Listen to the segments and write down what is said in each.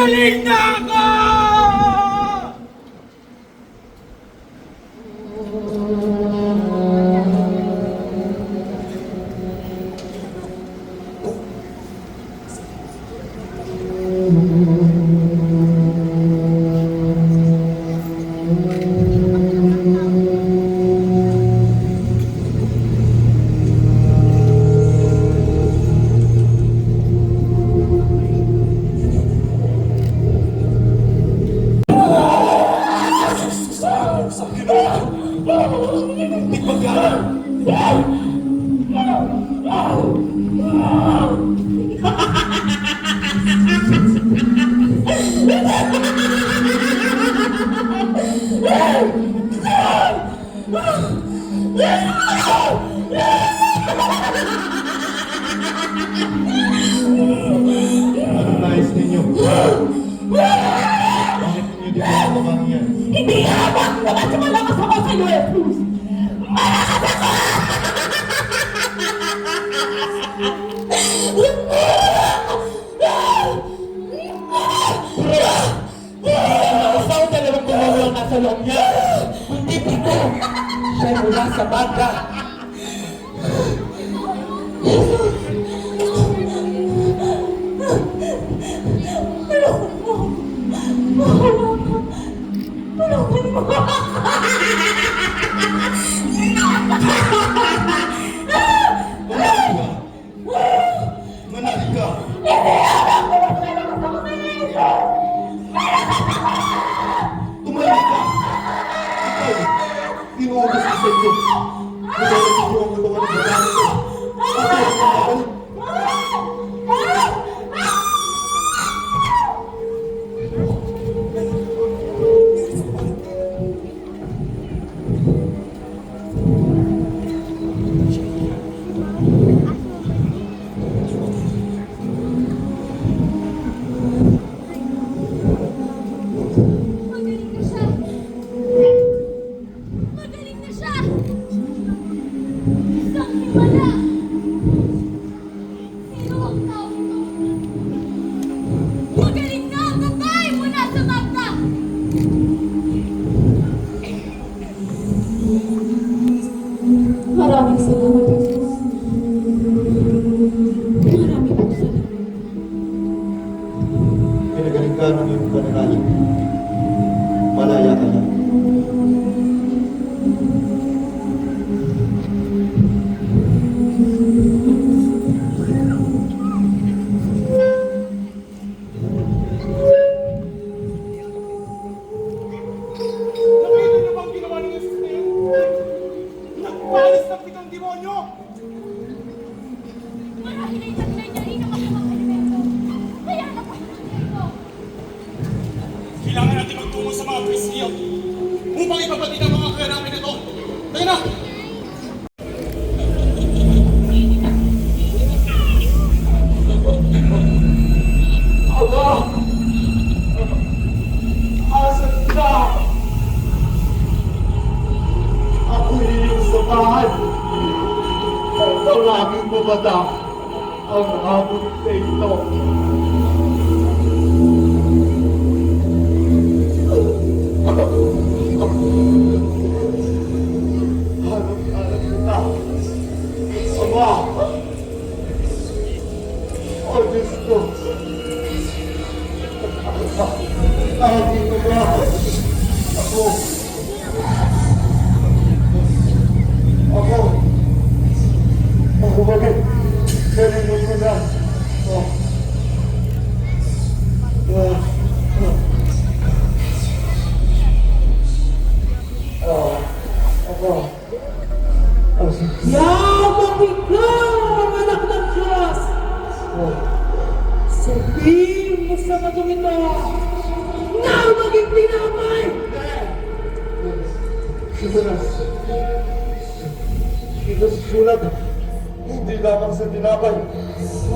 Magaling na ako! Anong nais ninyo? Bakit ninyo di ba lamang yan? Hindi habang naman sa malakas ako sa iyo, Bruce! Malakas ako! Nausaw dalawang gumawa ang nasa loob niya. Kundi pito. Siya mula sa banda. Manalig ka! Tumalik ka! Ikaw! Tinuubos ka sa inyo! Nagawin ninyo ang katawan ng babae ko! Ikaw ang makabalik! Magaling na siya! Magaling na siya! Isang himala! Sino ang tao ito? Magaling na ang babae mula sa Magda! Maraming salamat, Jesus. Maraming po salamat. Pinagaling ka ng iyong pananalig. Malaya ka na. Nakita niyo bang ginawa ni Jesus na yun? Nagpalis ng pitong demonyo! Marahil ay taglay niya rin ang mga elemento. Kaya napahilan niya ito. Kailangan natin magtungo sa mga Kristiyo upang ipabatid ang mga karami nito. Tayo na! Allah! Asan ka? Ako iyong samahan. Ang aking babata ang habot sa ito. Harap-harap kita. Ama! O Diyos ko! Aking ama! Ako! Ako bakit? Narinig ko na. Yabang ikaw, anak ng Diyos! Sabihin mo sa matong ito na maging tinapay! Sinusulat, hindi lamang sa tinapay,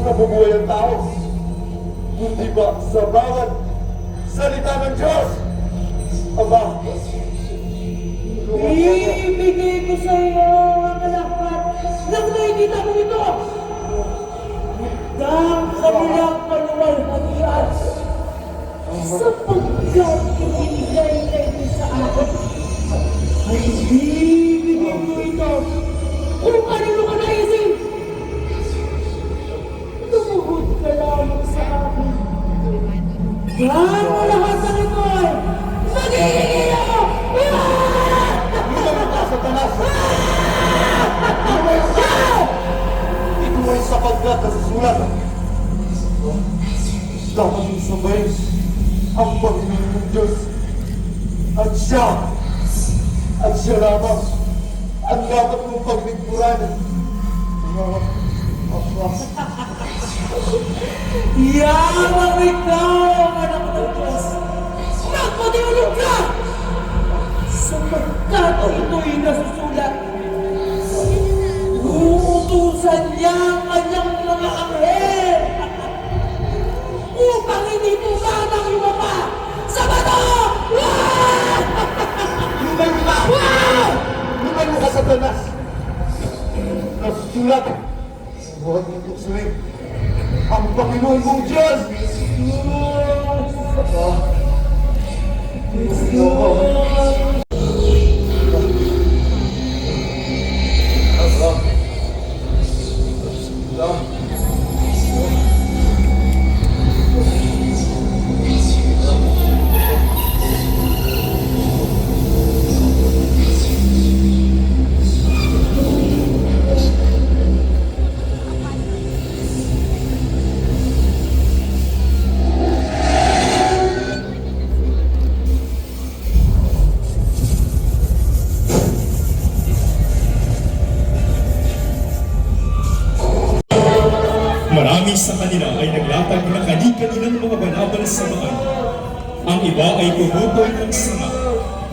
nabubuhay ang tao. Kundi ba sa bawat salita ng Diyos? Aba, Ibigay ko sa iyo ang lahat ng nakikita mo ito! Hanggang sa bilang paluwalhatian! sapagkat ibinigay na ito sa akin, ay bibigyan mo ito kung ano ka naisip. Tumuhod ka lamang sa akin. Yan mo lahat ng ito ay magiging ako! Lumayo ka, Satanas! Lumayo ka! Ito ay sapagkat na susulat. Dapat mong sabayin ang Panginoon mong Diyos. At siya lamang ang dapat mong paglingkuran. Yamang ikaw, anak ng Diyos! Magpatiulog ka! Sapagkat ito'y nasusulat. Uutusan niya ang kanyang mga anghel upang hindi tumamang yung mapa sa bato! Lumayo ka! Lumayo ka, Satanas! Nasusulat. Huwag mong tuksuin ang Panginoon mong Diyos! Marami sa kanila ay naglatag na kani-kanilang mga banabal sa daan. Ang iba ay pumupol ng sanga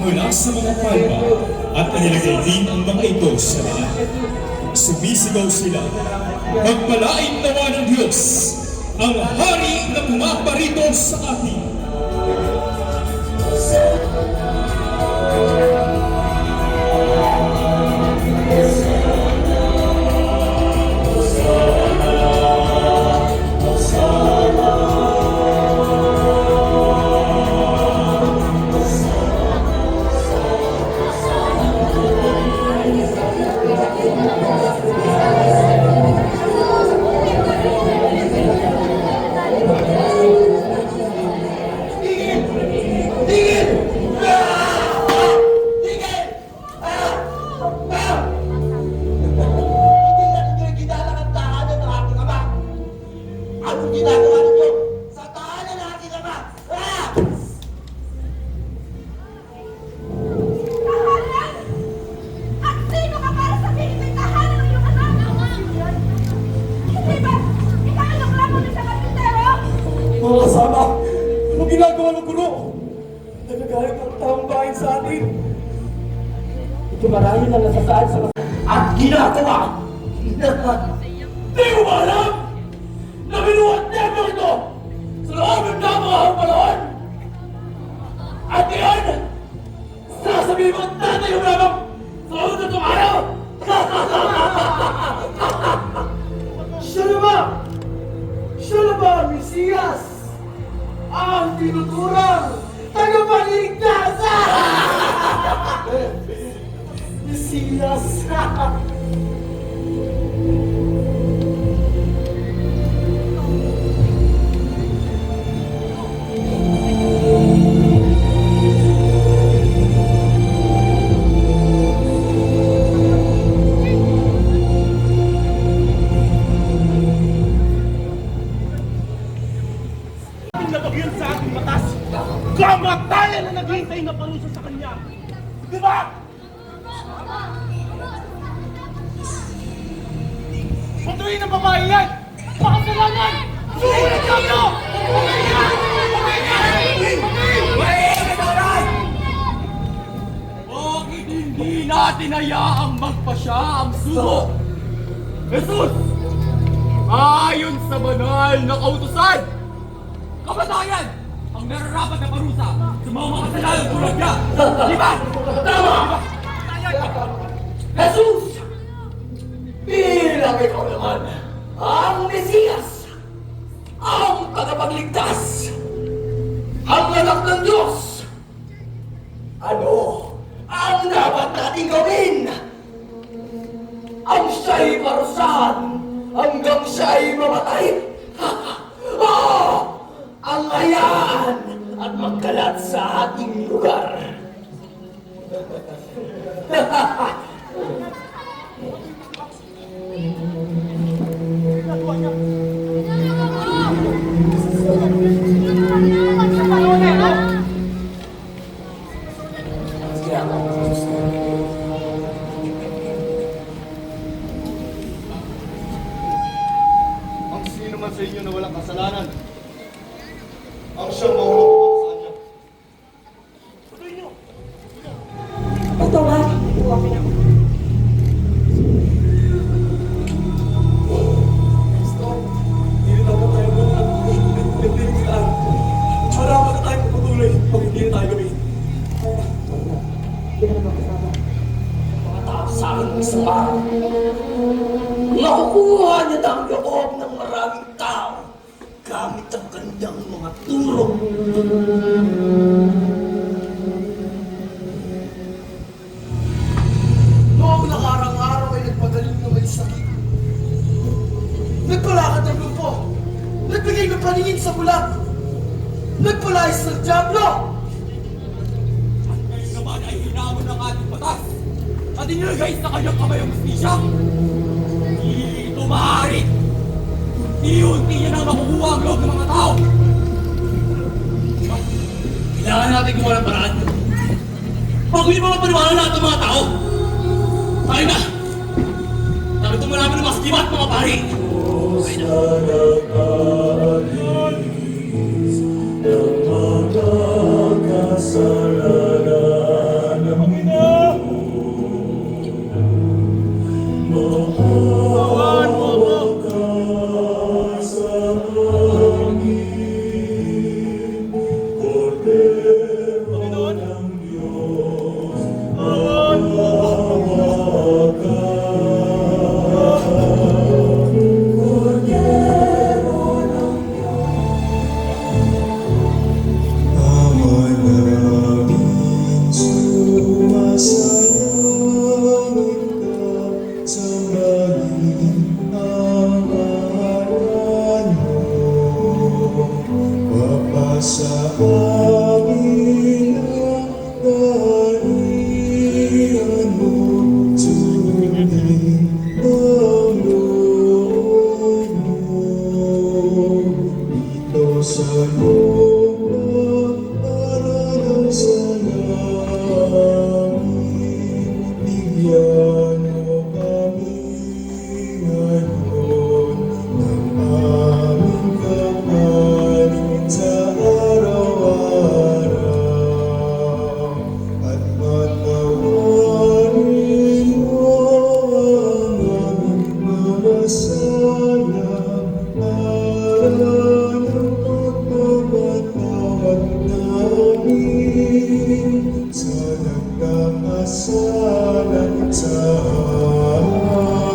mula sa mga palma at nilagay din ang mga ito sa daan. Sumisigaw sila, "Magpalain nawa ng Diyos ang hari na pumaparito sa atin." Anong ginagawa ninyo sa tahanan ng aking ama? Tahanan? At sino ka para sabihin may tahanan ng iyong anak? Hindi ba? Ikaalam lang mo na sa kapitero? Mga kasama, ano ginagawa ng gulo? Nagagalit ang taong bayan sa atin. Ito marami na nasasaan sa at ginagawa. Di mo ba alam na binuhat niya mo ito sa loob ng mga panahon? At ngayon, sasabihin mo tatayo lamang sa loob na itong araw? Siya na ba? Siya na ba, Mesiyas? Ang tinuturang tagapagligtas! Mesiyas! Nabagyan sa ating batas. Kamatayan na naghihintay na parusa sa kanya. Di ba? Patuloy ng babae yan! Pakasalanan! Sumunod kayo! Bakit hindi natin hayaang magpasya ang sugo? Jesus! Ayon sa banal na kautusan! Kamatayan! Ang nararapat na parusa sa mga makasalanan tulad niya! Di ba? Tama! Jesus! Bilang ikaw naman ang Mesiyas, ang tagapagligtas, ang ng Diyos! Ano ang dapat nating gawin? Ang siya'y parusahan hanggang siya'y mamatay? Ang hayaan at magkalat sa ating lugar. Ang sino man sa inyo na walang kasalanan, ang siyang mahulog sa kanya. Patawarin mo ako. Hindi na tayo nagpilitaan. Marami na tayong patuloy pag hindi na tayo gawin. Mga tao sa akin ng isang araw. Nakukuha niya ang loob ng maraming tao gamit ang kanyang mga turo. Noong nakarang araw ay nagpagaling na may sakit. Nagpalakad ng grupo. Nagbigay ng paningin sa bulat. Nagpalayas ng Diablo. At ngayon naman ay hinamon ng ating batas at inilagay sa kanyang kamay ang justisya. Hindi ito maaari. Iunti niya nang makukuha ang loob ng mga tao. Kailangan natin gumawa ng paraan. Bago hindi pa mapaniwala lahat ng mga tao. Tayo na! Narito marami ng maskimat mga pari. Sa amin ang dalian mo, tunay ang loob mo. Dito sa lupa, parang sa langit, bigyan mo kami ngayon ng aming kapalit sa araw-araw, at patawarin mo ang aming mga sala para ng pagpapatawad namin sa nagkakasalan sa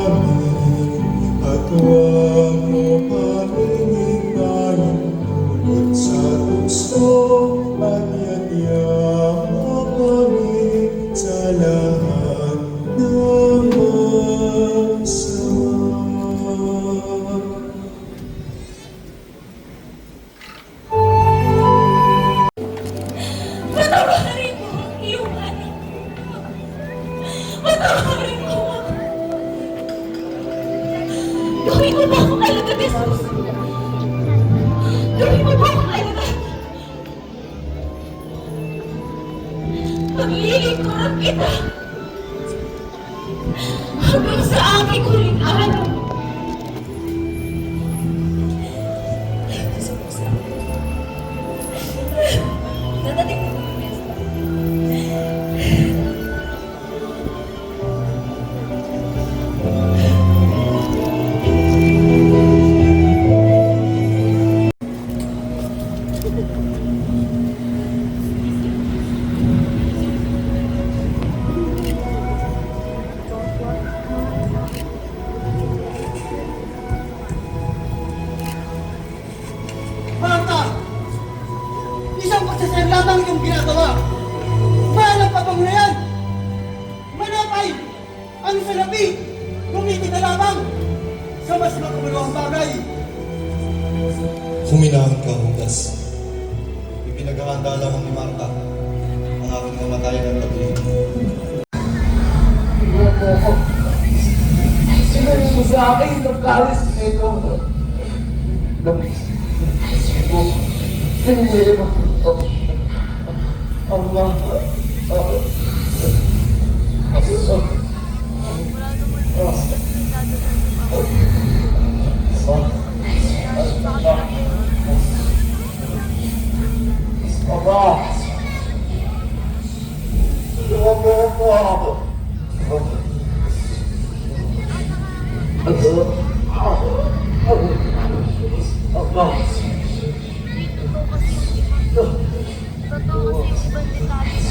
amin, at huwag mo kaming ikayin tulad sa tukso, at yadya mo kami sa lahat ng masama. Patawarin mo ang iyong anak. Patawarin mo ako. Gawin mo ba akong alagad, Jesus? Gawin mo ba akong alagad? Paglilingkuran kita hanggang sa aking huling araw. Dadating mo yung Nestor. Isang pagsasayang lamang yung ginagawa. Mahanap pa bang na yan? Manapay ang salapi. Kumiti na lamang sa mas makabaluang bagay. Huminahon ka, Judas. Ipinaghahanda lamang ni Marta ang aking namatayan ng tabi. Sinabi mo sa akin ng kalis na ito. Sinabi mo. Allah. Totoo kasi yung ibang detalye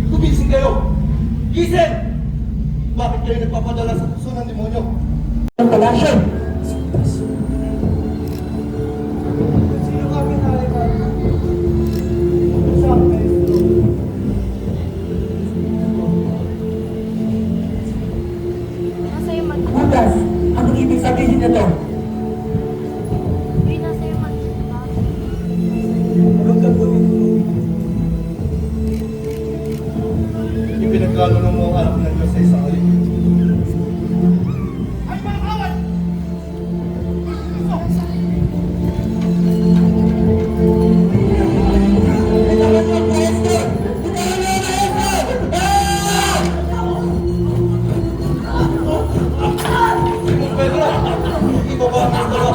Gumising kayo! Gising! Bakit kayo nagpapadala sa puso ng demonyo? Ang palasyo. Sino kami nalikan? Isang maestro. Nasa iyo man. Judas, anong ibig sabihin nito? Hindi nasa iyo man. Anong gagawin ko? Ipinagkaloob mo ang anak ng Diyos sa isang alip. Ay, mga kawan! Pedro! Ibaba ang ito ba?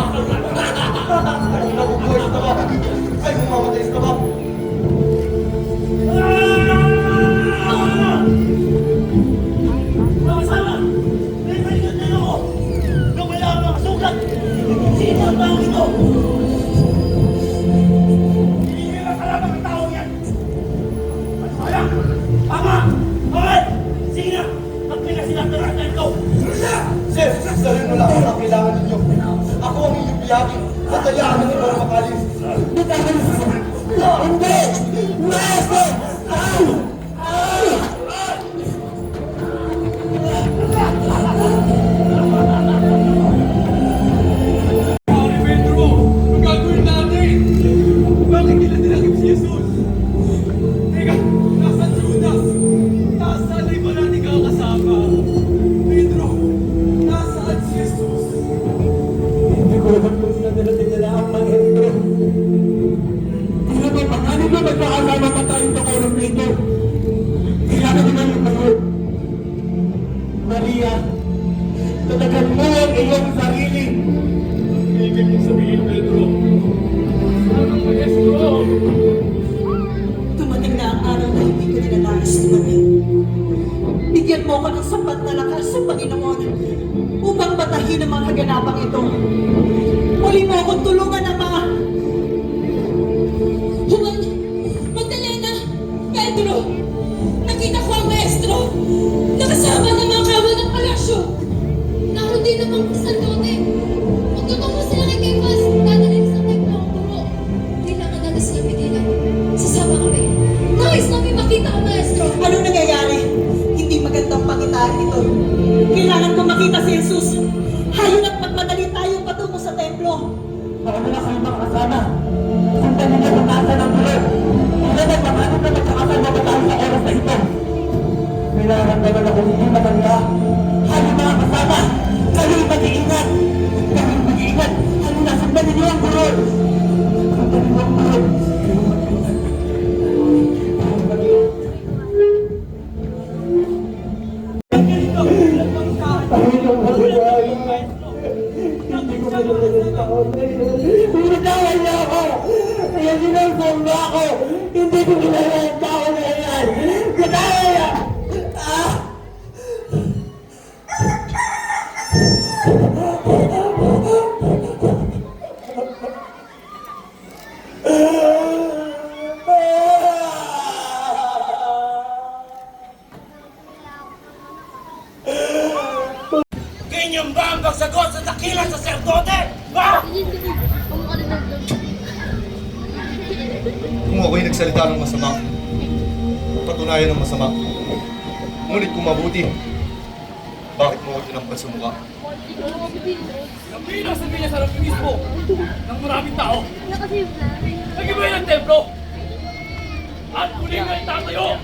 Ay, nabubuhay ito ba? Ay, mamamatay ito ba? Mga kasama! May balikan na ako! Nung wala ang mga sugat! Sino ang tao ito? Hindi nyo nakalamang ang tao yan! Ano kaya? Tama! Okay! Sige na! Magpila sila ng rata ito! Sir, sabihin mo lang ang kailangan ninyo. Ako ang inyong biyakin. Natayaan ng ibang makalis. Hindi! Maestro! Pare Pedro, ang gagawin natin? Bakit nila dinakip si Jesus? Teka, nasaan si Judas? Nasaan na iba natin kakasama? Pedro, nasaan si Jesus? Hindi ko alam kung saan nila dinala ang maestro. Sino ba? Paano ba magkakasama pa tayong tukulong dito? Kailangan naman yung pagod. Maria, tatagan mo ang iyong sarili. Ibig mong sabihin, Pedro. Saan ang maestro? Dumating na ang araw na hindi ko nilalais dumating. Bigyan mo ko ng sapat na lakas sa Panginoon upang batahin ang mga kaganapang ito. Muli mo akong tulungan ng mga... Juan, Magdalena, Pedro, nakita ko ang maestro. Nakasama ng mga kawal ng palasyo. Naroon din namang sasadote. Magtutungo sila kay Kefas. Dadalhin sa templo ang turo. Kailangan natin sila pigilan. Sasama kami. Nais namin makita ang maestro. Anong nangyayari? Hindi magandang pangitain ito. kailangan ko makita si Jesus. Hayon at magmadali tayo patungo sa templo. Paano na kayo makakasama? Sundan ninyo kung nasa ng gulo. Hindi na paano na magkakasama ba tayo sa oras na ito? May nararamdaman ako hindi maganda. Hayo mga kasama! Kayo'y mag-iingat! Kayo'y mag-iingat! Hayo na, sundan ninyo ang gulo! Sundan ninyo ang gulo! Hindi ko pinagdagan taon na yun. Pinatawan niya ako! Kaya sinasamba ako! Hindi ko kilala ang tao na yan! Katawa niya! Ah! Ganyan ba ang pagsagot sa dakilang saserdote? Ha? Kung ako'y nagsalita ng masama, patunayan ng masama. Ngunit kung mabuti, bakit mo ako tinampal sa mukha? Ang bilang sabihin niya sa harap mismo ng maraming tao. Nag-iba ng templo. At muli nga itatayo.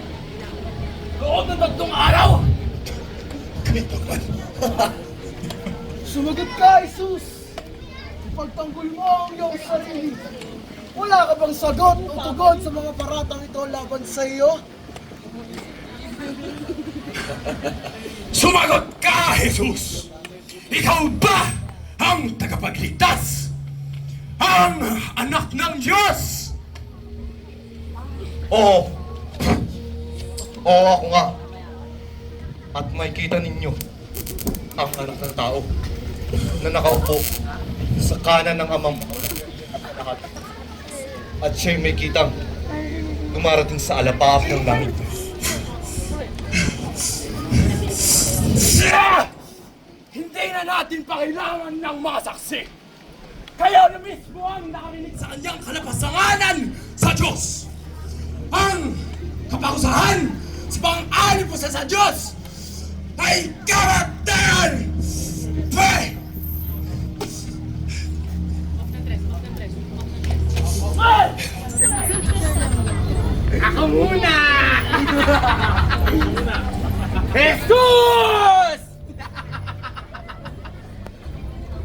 Loob ng 3 araw. Sumagot ka, Jesus! Ipagtanggol mo ang iyong sarili. Wala ka bang sagot o tugon sa mga paratang ito laban sa iyo? Sumagot ka, Jesus! Ikaw ba ang tagapagligtas? Ang anak ng Diyos? Oo. Oo, ako nga. At makikita ninyo ang anak ng tao na nakaupo sa kanan ng amang lahat. At siya'y may kitang dumarating sa alapaap ng langit. Hindi na natin pakailangan ng mga saksi. Kayo na mismo ang nakarinig sa kanyang kalapasanganan sa Diyos. Ang kapakusahan sa pang-alipusan sa Diyos ay kamatayan! Ako muna! Jesus!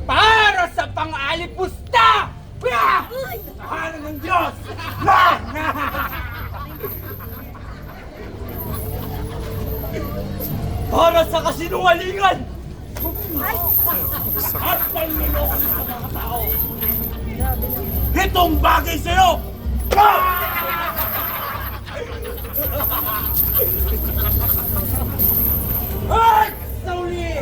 Para sa pang-alipusta! Tahanan ng Diyos! Para sa kasinungalingan! At panluloko sa mga tao! Itong bagay sa'yo! At sa uli!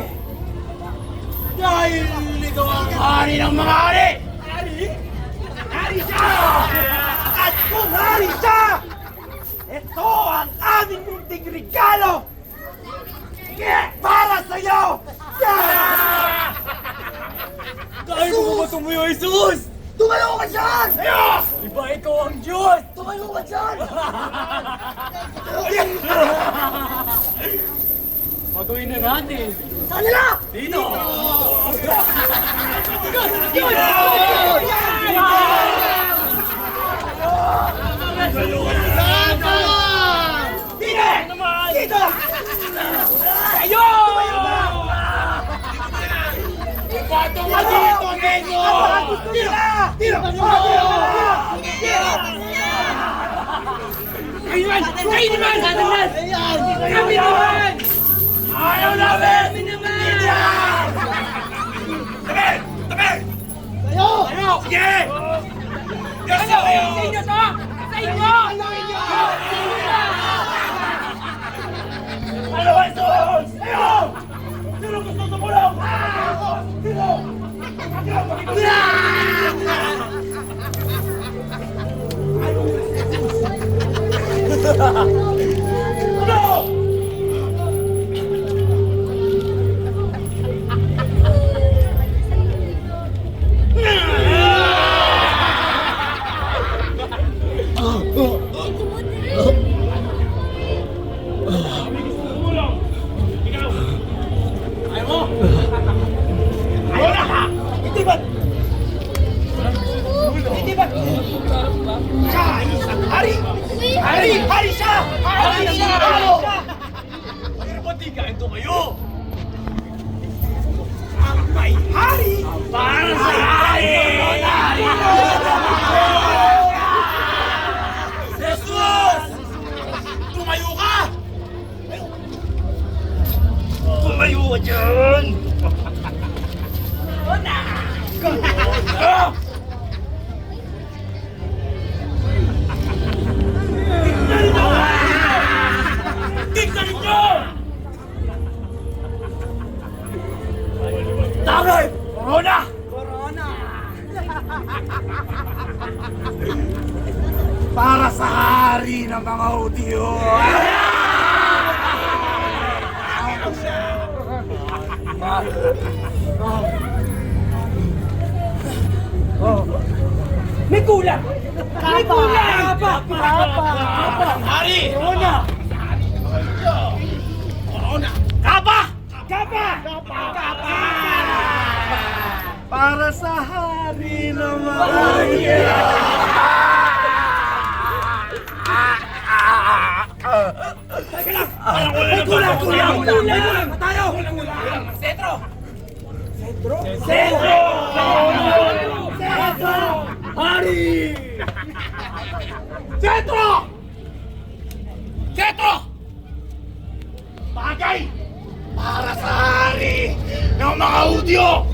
Dahil ito ang hari ng mga hari! Hari? Hari siya! At kung hari siya! Ito ang aming munting regalo! Para sa'yo! Kaya mo ba tumuyo, Jesus? Tumayo ka dyan! Ayo! Iba ikaw ang Diyos! Tumayo ka dyan! Patuloy na natin! Saan nila? Dito! Dito! Ayo! Ipatong ka dito, Genyo! Tira! Kayo naman! Kayo naman! Kami naman! Ayaw namin! Kami naman! Tabi! Tabi! Tayo! Ayaw! Sige! Yes, kayo! Sa inyo to! Sa inyo! Ano ba ito? Ayaw! Sino gusto tumulong? Sino? Ano? mo? Ayaw na! Hindi ba? Hindi ba? Siya ay isang hari! Hari! Hari siya! Hari siya! Pero ba't di kain tumayo? Ang may hari! Para sa hari! Jesus! Tumayo ka! Tumayo ka dyan! Una! Tignan niyo! Tagay! Corona! Corona! Para sa hari ng mga Hudyo! May kulang! May kulang! Kapa! Hari! Corona! Corona! Kapa! Kapa! Kapa! Para sa hari ng mga Teka lang! May kulang! Tayo! Sentro! Sentro! Hari! Sentro! Sentro! Bagay! Para sa hari ng mga Hudyo!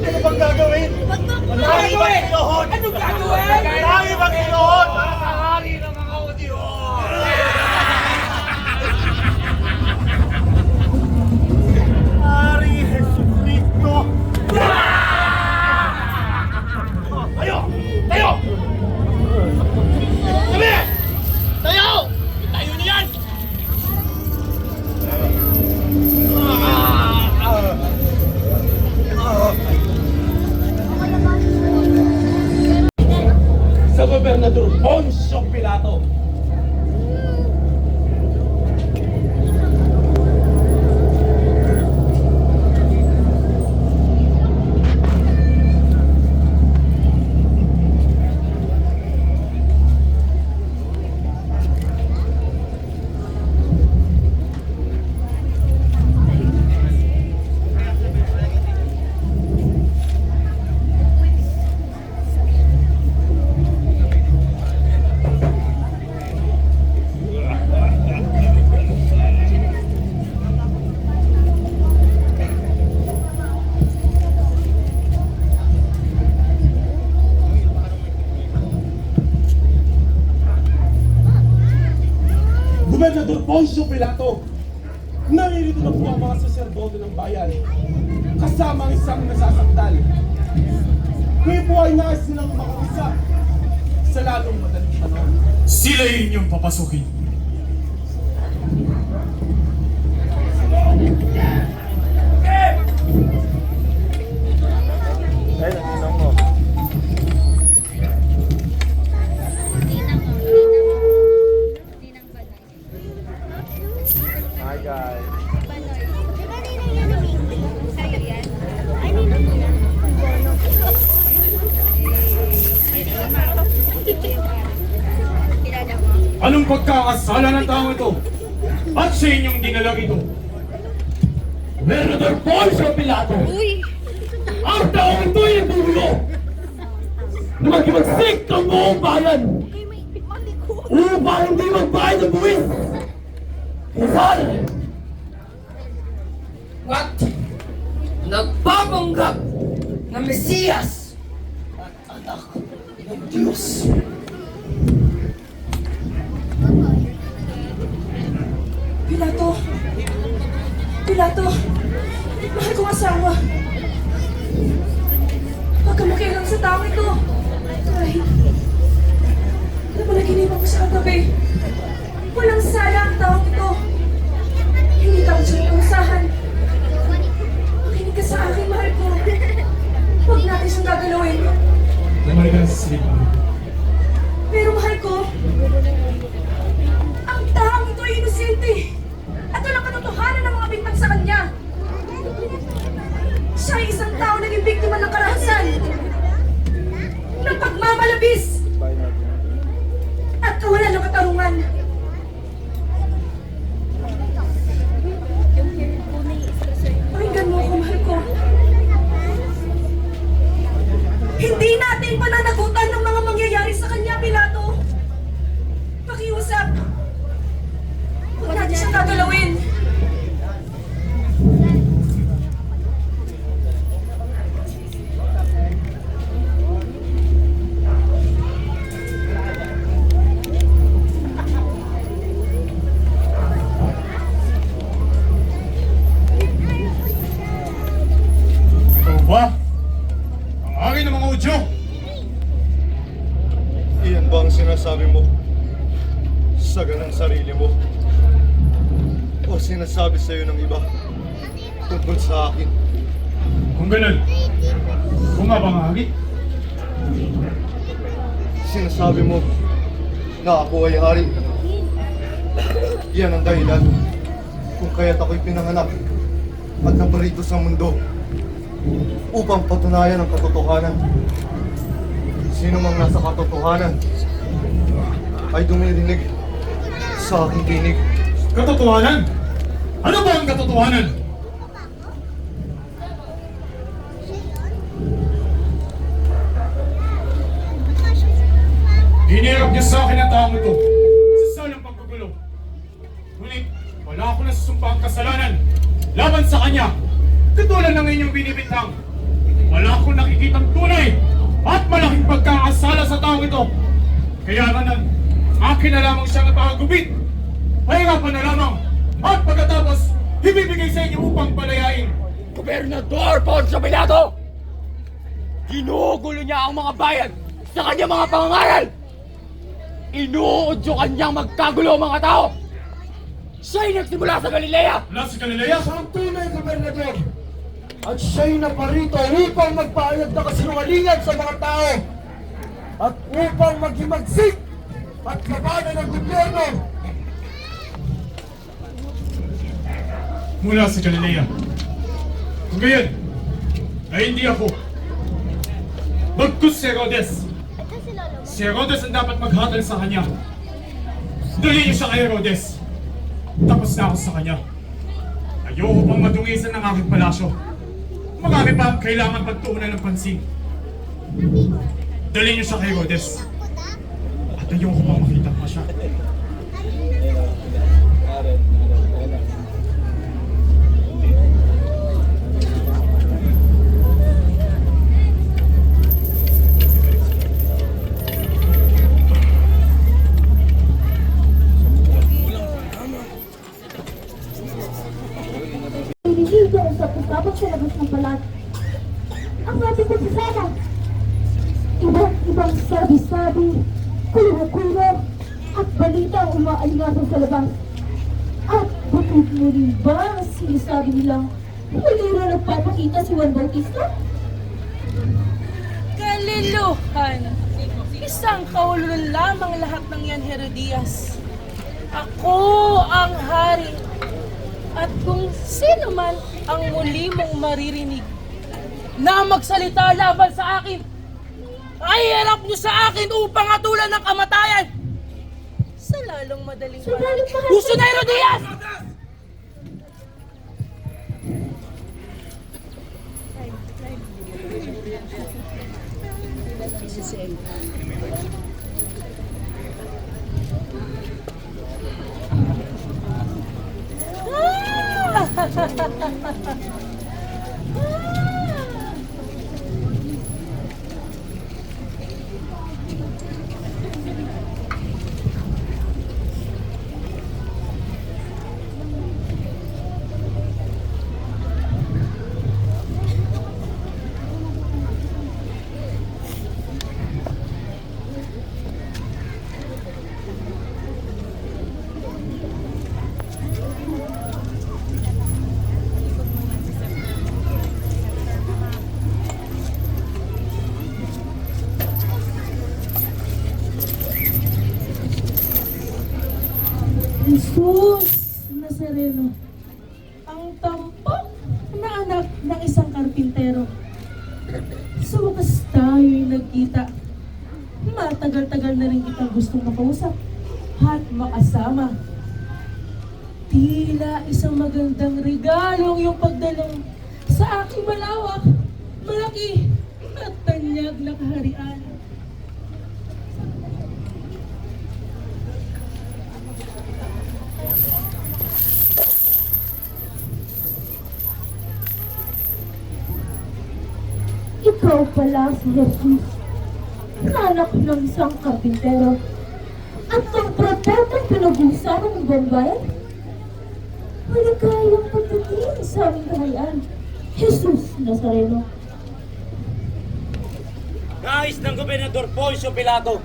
Ano bang gagawin? Marami bang ilohon? Anong gagawin? Marami bang ilohon? Para sa hari ng mga Hudyo! Hari Jesucristo! Tayo! Tayo! Sabi! Tayo! Tayo niyan! Sa Gobernador Poncio Pilato. Gobernador Poncio Pilato, naririto na po ang mga saserdote ng bayan, kasama ang isang nasasaktal. Kayo po ay nais nilang makaisa sa lalong madaling panahon. Sila inyong papasukin. Anong pagkakasala ng taong ito? At sa inyong dinalang ito? Gobernador Poncio Pilato! Ang taong ito ay nagugulo na magkimagsik ang buong bayan upang hindi magbayad ng buwis. Rizal! At nagpapanggap na Mesiyas at anak ng Diyos. Pilato! Pilato! Mahal kong asawa! Huwag ka makialam sa tao ito! Kahit napanaginipan ko sa kagabi, walang sala ang taong ito! Hindi ka siya nausahan! Makinig ka sa akin, mahal ko! Huwag natin siyang gagalawin! Bumalik ka na sa silipan. Pero mahal ko, ang taong ito ay inusin sinasabi sa'yo ng iba tungkol sa akin? Kung ganun, bumabangagi. Sinasabi mo na ako ay hari. Yan ang dahilan kung kaya't ako'y pinanganak at naparito sa mundo upang patunayan ang katotohanan. Sino mang nasa katotohanan ay dumirinig sa aking tinig. Katotohanan? Ano ba ang katotohanan? Hinirap niya sa akin ang taong ito sa salang pagkagulo. Ngunit, wala ako nasusumpa ang kasalanan laban sa kanya. Katulad ng inyong binibintang. Wala akong nakikitang tunay at malaking pagkakasala sa taong ito. Kaya naman, akin na lamang siyang napakagubit. Pahirapan na lamang. At pagkatapos, ibibigay sa inyo upang palayain. Gobernador Poncio Pilato! Ginugulo niya ang mga bayan sa kanyang mga pangangaral! Inuudyo kanyang magkagulo ang mga tao! Siya'y nagsimula sa Galilea! Wala sa Galilea? Ang tunay, Gobernador. At siya'y naparito upang magpahayag na kasinungalingan sa mga tao. At upang maghimagsik at labanan ng gobyerno. Mula sa Galilea. Kung gayon, ay hindi ako. Bagkus si Herodes. Si Herodes ang dapat maghatal sa kanya. Dali niyo siya kay Herodes. Tapos na ako sa kanya. Ayoko pang madungisan ng aking palasyo. Marami pa ang kailangan pagtuunan ng pansin. Dali niyo siya kay Herodes. At ayoko pang makita pa siya. Nililigo ang sapos-tapos sa labas ng balat. Ang ating pagsasama. Iba't ibang sabi-sabi, kulo-kulo, at balita ang umaalingasan sa labas. At bukod mo rin ba ang sinasabi nilang huli na nagpapakita si Juan Bautista? Kaliluhan! Isang kahulunan lamang lahat ng yan, Herodias. Ako ang hari. At kung sino man ang muli mong maririnig na magsalita laban sa akin, ay harap niyo sa akin upang atulan ng kamatayan sa lalong madaling panahon. Uso na, Herodias! Jesus Nazareno, ang tampok na anak ng isang karpintero. Sa wakas tayo'y nagkita. Matagal-tagal na rin kitang gustong makausap at makasama. Tila isang magandang regalong yung pagdalong sa aking malawak, malaki at tanyag na kaharian. Ikaw pala si Jesus, na anak ng isang karpintero, at ang propetang pinag-uusapan ng Bambayan. Maligayang pagdating sa aming kahayaan, Jesus Nazareno. Nais ng Gobernador Poncio Pilato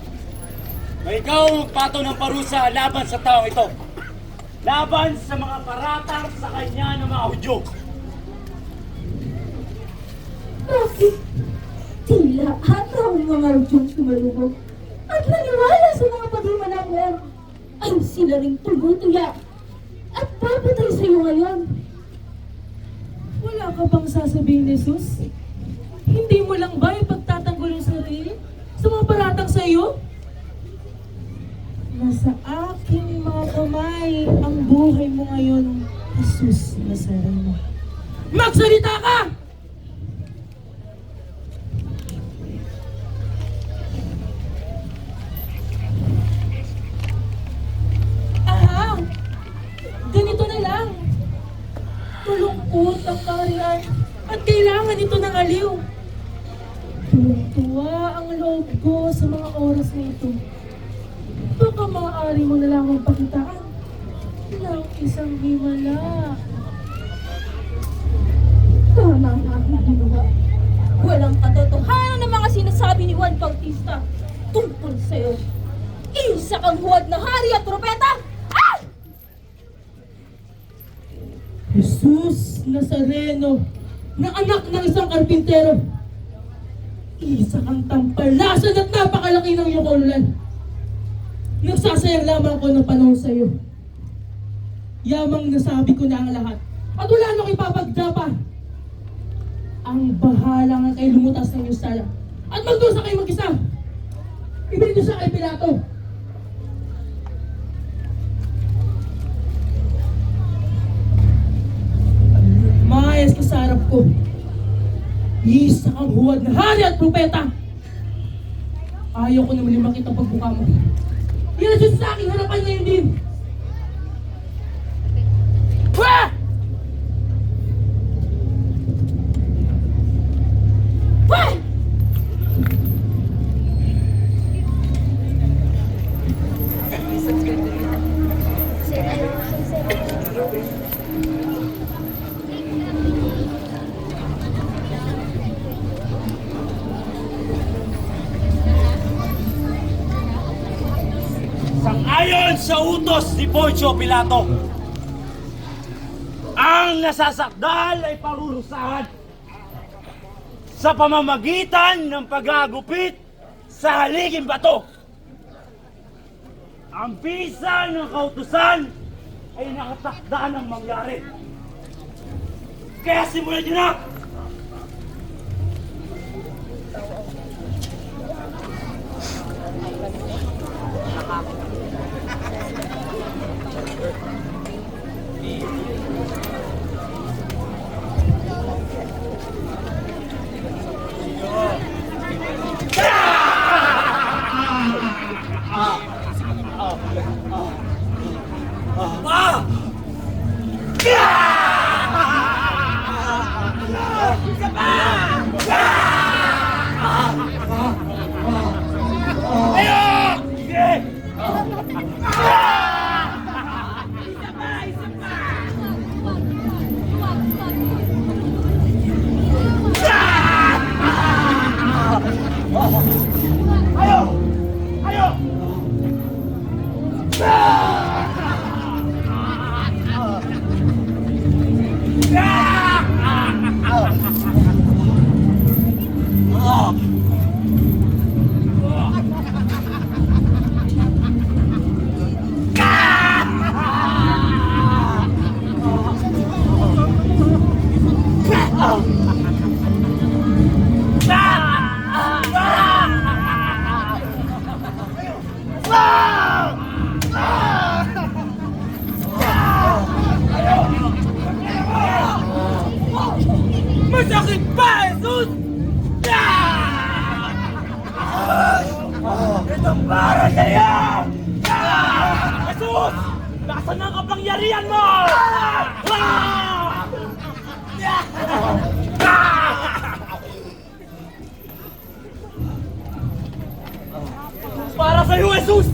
na ikaw ang magpato ng parusa laban sa taong ito. laban sa mga paratang sa kanya ng mga Hudyo. Bakit? Tila ata ang mga Hudyong sumalubog at naniwala sa mga paghimanakyan ay sila ring tuloy-tuya at papatay sa iyo ngayon. Wala ka bang sasabihin, Jesus? Hindi mo lang ba ipagtatanggol yung sarili sa mga paratang sa iyo? Nasa aking mga kamay ang buhay mo ngayon, Jesus Nazareno. Magsalita ka! Aha! Ganito na lang. Tulungkot ang kaharian at kailangan ito ng aliw. Tuwang-tuwa ang loob ko sa mga oras na ito. Baka maaari mo na lang magpakitaan ng isang himala. Tama ang aking ginawa. Walang katotohanan ng mga sinasabi ni Juan Bautista tungkol sa'yo. Isa kang huwad na hari at propeta! Ah! Jesus Nazareno, na anak ng isang karpintero. Isa kang tampalasan at napakalaki ng iyong kululan. Nagsasayang lamang ko ng panahon sa iyo. Yamang nasabi ko na ang lahat. At wala nang ipapagda pa. Ang bahala nga kayo lumutas ng iyong sala. At magdusa kayo mag-isa. Ibigay siya kay Pilato. Mayas ka sa harap ko. Isa kang huwad na hari at propeta. Ayaw ko na muli makita pagbuka mo. Yan ang Diyos sa aking harapan ngayon din. Wah! Wah! Sang-ayon sa utos ni Poncio Pilato, ang nasasakdal ay parurusahan sa pamamagitan ng pag-agupit sa haliging bato. Ang bisa ng kautusan ay nakatakda ng mangyari. Kaya simulan niyo na! Masakit pa, Jesus! Itong para sa'yo! Jesus! Nasaan ang kapangyarihan mo? Para sa'yo, Jesus!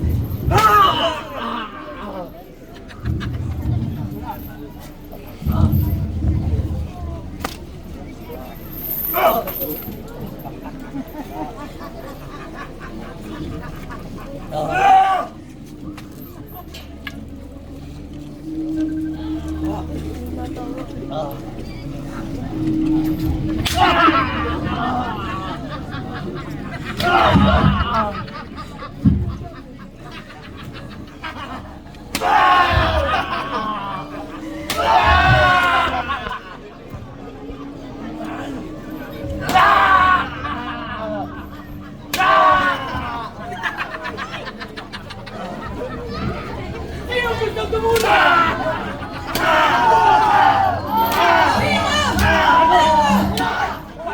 Sino gusto tumula?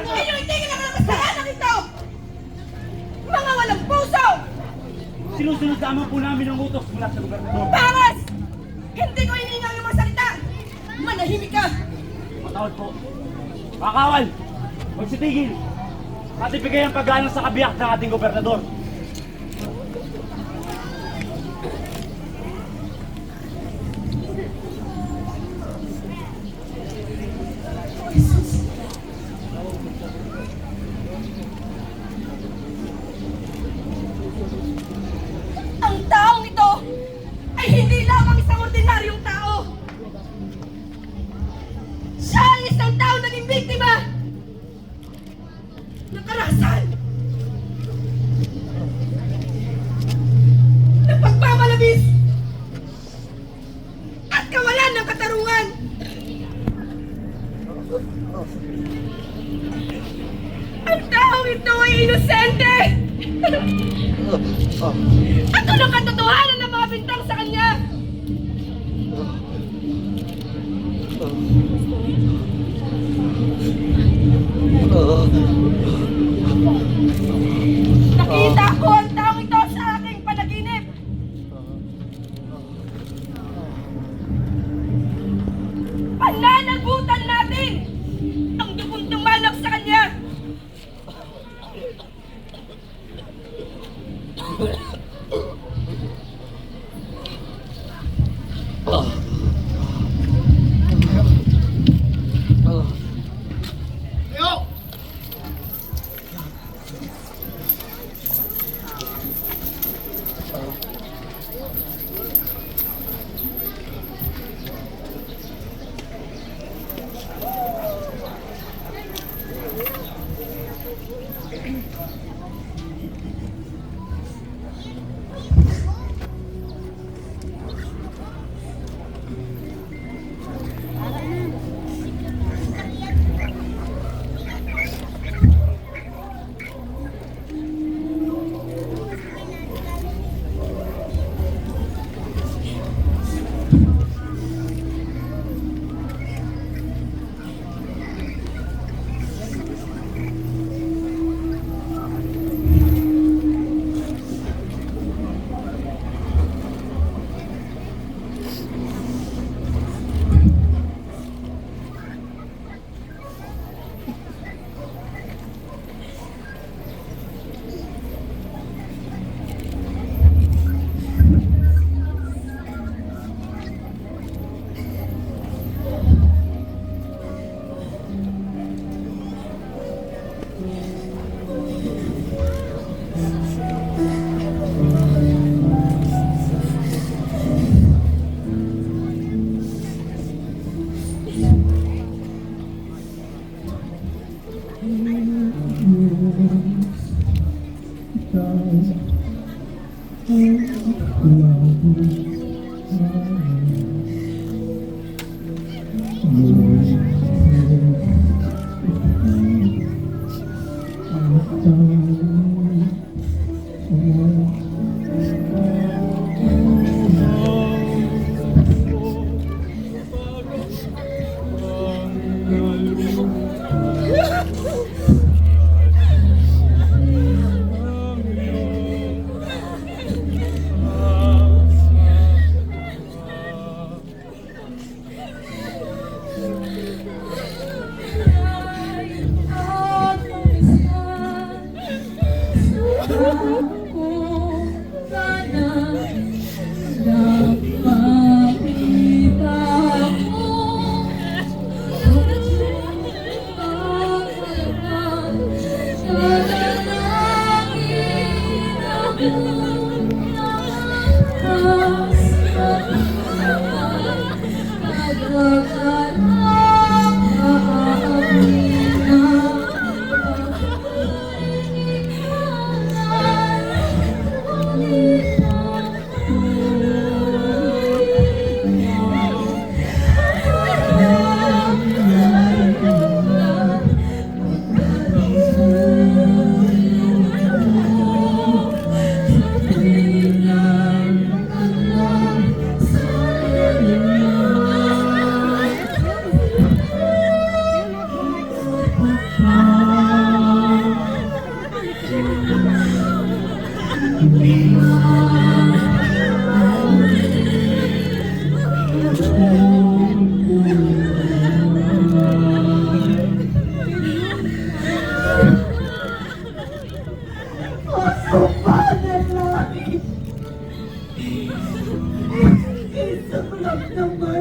Ninyo itigil ang mga kasalanan ito! Mga walang puso! Sinusunod lamang po namin ang utos mula sa gobernador. Pangas! Hindi ko hininga yung mga salita! Manahimik ka! Matawad po. Makawal! Magsitigil! At ibigay ang paggalang sa kabiyak ng ating gobernador. Ang taong ito ay hindi lamang isang ordinaryong tao! Siya ang isang tao naging biktima ng karahasan, ng pagmamalabis at kawalan ng katarungan. Ang taong ito ay inosente! At anong katotohanan ng mga bintang sa kanya? Nakita ko ang taong ito sa aking panaginip. Pananagutan natin ang dugong tumanap sa kanya.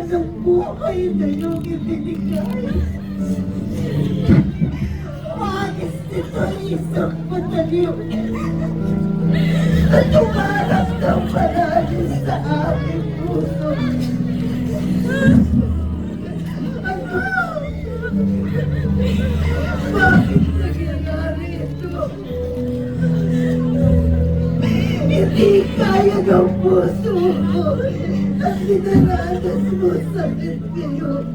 ng buhay na iyong ibinigay. Agis nito ang isang mataliw at umarap ng marami sa aking puso. Ano? Bakit nangyayari ito? Hindi kaya ng puso mo at dinaranas mo sakit ngayon.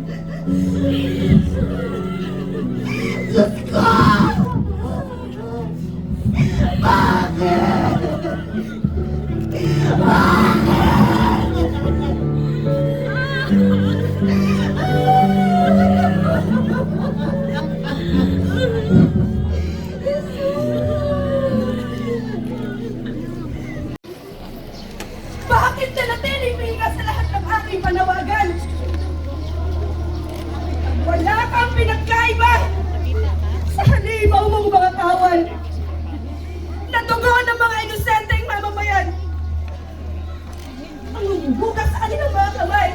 Diyos ko! Bakit? Bakit nanatiling ka sa lahat ng aking panawagan? Wala kang pinagkaiba sa halimaw mong mga kawan na dugo ng mga inosenteng mamamayan. Ang humuhugas sa kanilang mga kamay.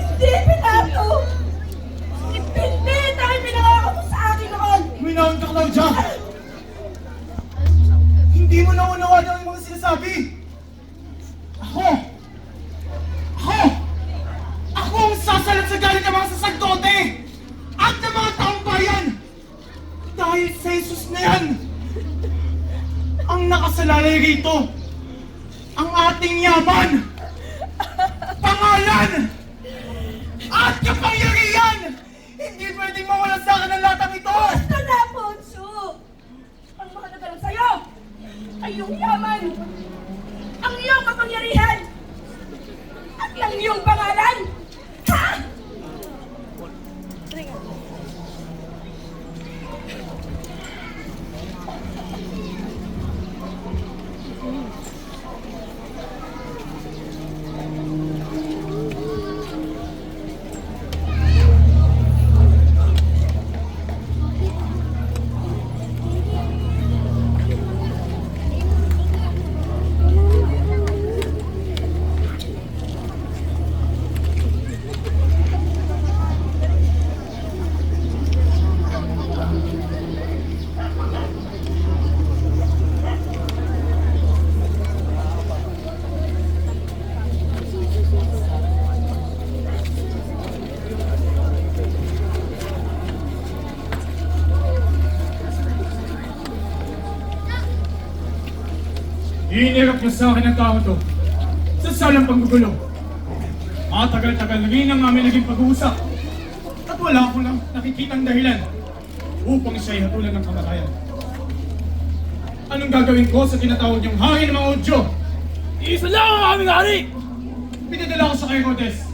Hindi pinato. Ipinit ang pinangako mo sa akin noon. Minahon ka, Claudia! Hindi mo naunawaan ang mga sinasabi! Ako ang sasalat sa galing ng mga saserdote at ng mga taong bayan! Dahil sa Jesus na yan, ang nakasalalay rito, ang ating yaman, pangalan, at kapangyarihan! Hindi pwedeng mawala sa akin ang latang ito! Basta na, Poncho! Ang mahalaga lang sa'yo ay iyong yaman, ang iyong kapangyarihan, at ang iyong pangalan! Ha? Iinirap niya sa akin ang tao to sa salang panggugulo. Matagal-tagal na rin ang aming naging pag-uusap at wala akong lang nakikitang dahilan upang siya'y hatulan ng kamatayan. Anong gagawin ko sa tinatawag niyong hangin ng mga udyo? Isa lang ang aming hari! Pinadala ko sa kay Cortez.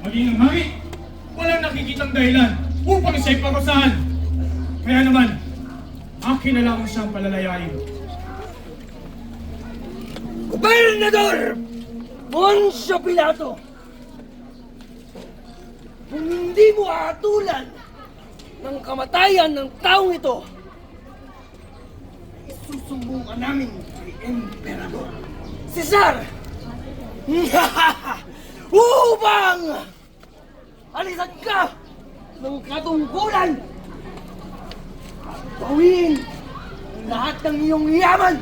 Maging ang hari, walang nakikitang dahilan upang siya'y parusahan. Kaya naman, akin na lang siyang palalayain. Gobernador Poncio Pilato! Kung hindi mo aatulan ng kamatayan ng taong ito, isusumbong ka namin kay Emperador Cesar! Upang alisan ka ng katungkulan at bawiin ang lahat ng iyong yaman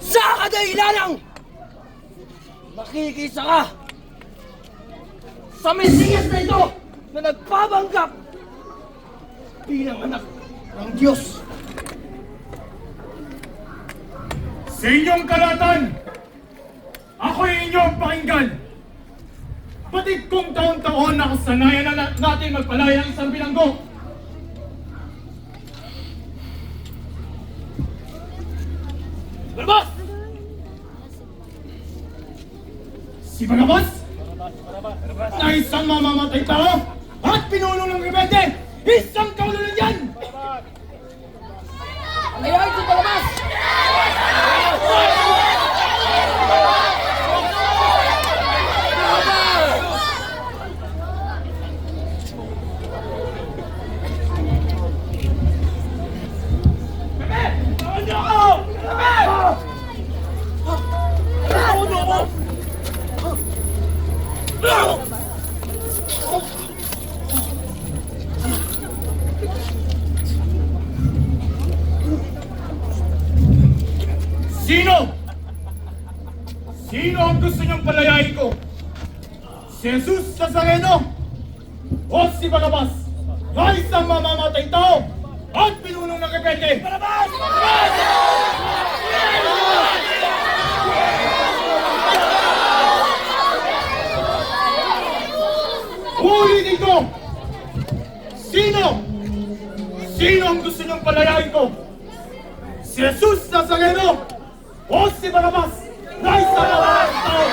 sa kadahilanang makikisa ka sa Mesiyas na ito na nagpapanggap bilang anak ng Diyos. Sa inyong kalatan, ako'y inyong pakinggan. Batid kong taon-taon nakasanayan na natin magpalaya ang isang bilanggo. Barabas! Si Barabas na isang mamamatay tao at pinuno ng rebelde, isang kaululan yan! Ayaw si Barabas! Si Jesus Nazareno o si Barabas na isang mamamatay tao at pinunong ng rebelde. Barabas! Huli dito! Sino ang gusto niyong palayain ko? Si Jesus Nazareno o si Barabas na isang mamamatay tao?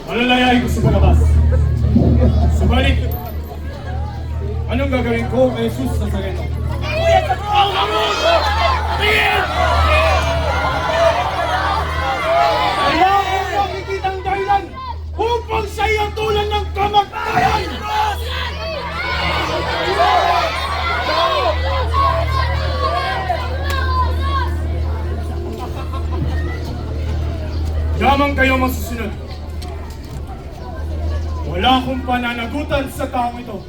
Malalayain ko si Barabas. Subalit, anong gagawin ko kay Jesus Nazareno? Kailangan ko makikita ang dahilan upang siya ay tulan ng kamatayan! Yamang kayo masusunod. Wala akong pananagutan sa taong ito.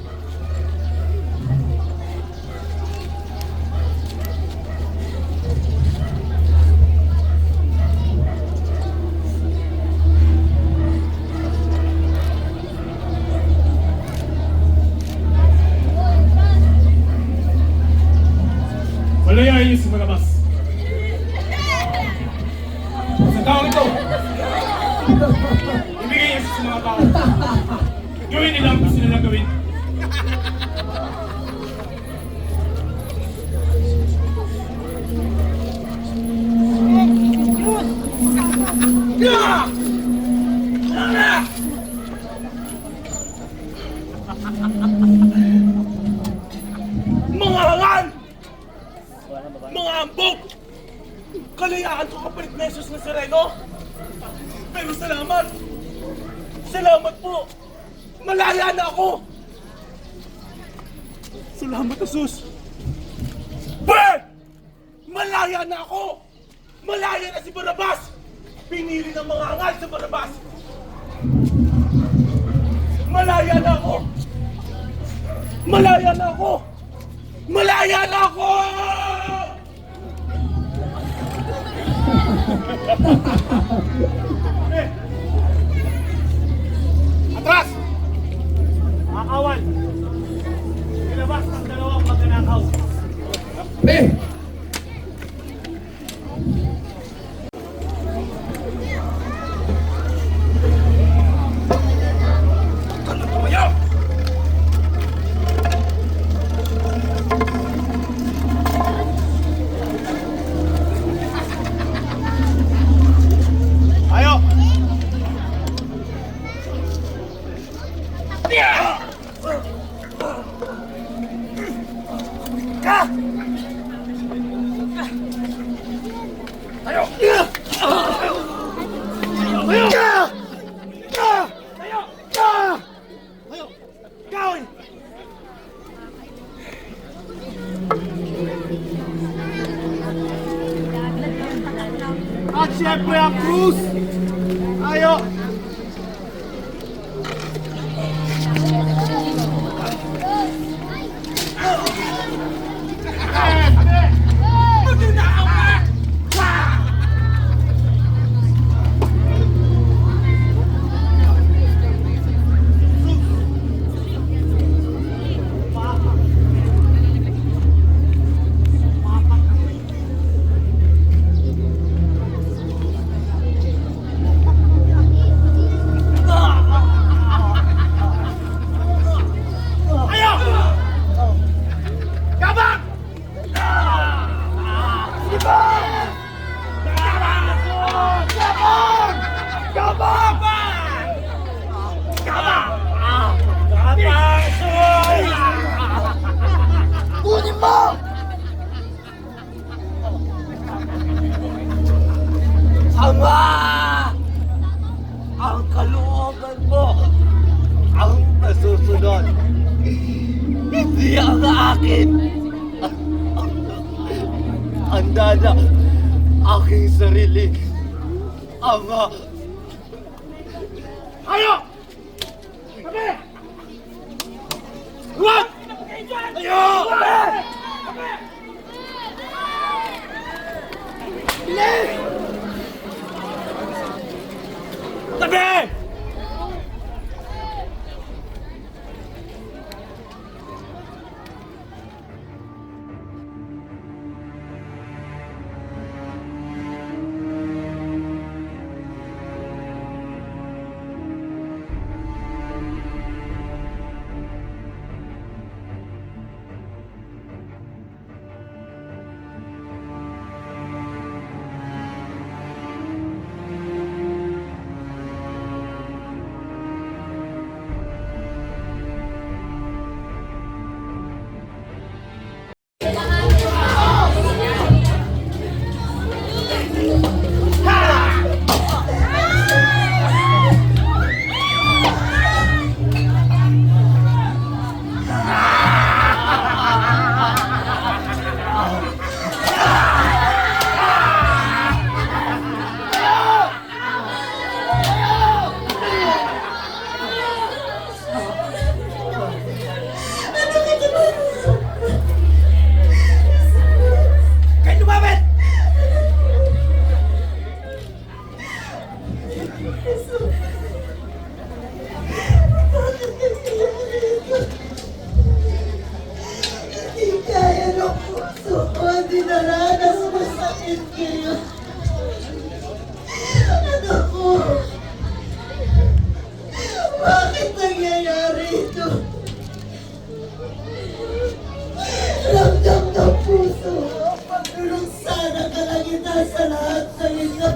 Palayain niyo si Barabas. Sa taong ito, ibigay niya sa mga tao. Gawin nila ang gusto nilang gawin. Mga hangal! Mga ambog! Kalayaan ko kapalit na Jesus Nazareno! Pero salamat! Salamat po! Malaya na ako! Salamat, Jesus! Bert! Malaya na ako! Malaya na si Barabas! Pinili ng mga hangal sa Barabas! Malaya na ako! Malaya na ako! Malaya na ako! Atras! Akawan! Ilabas ang dalawang magnanakaw. At syempre ang krus! Ayo! Ama! Ang kalooban mo ang nasusunod. Hindi ang akin. Handa na aking sarili. Ama! Ayo! Tabi! Bakit nangyayari ito? Ramdam ng puso ang pagdulong sana kalangitan sa lahat sa inyo.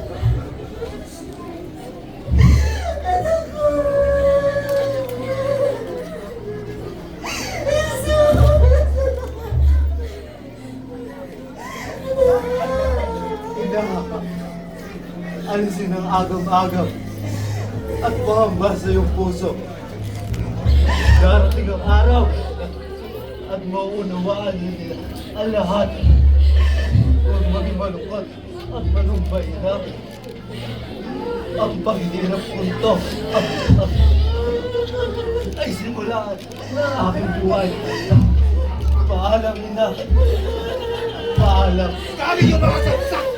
Anak ko! Ina, alisin ang agam-agam at pahamba sa iyong puso. Darating ang araw at mauunawaan nila ang lahat. Huwag maging malungkot at manumbay na. Ang paghihirap punto ay simulaan ng aking buhay. Paalam, ina. Paalam. Kami yung mga saksak!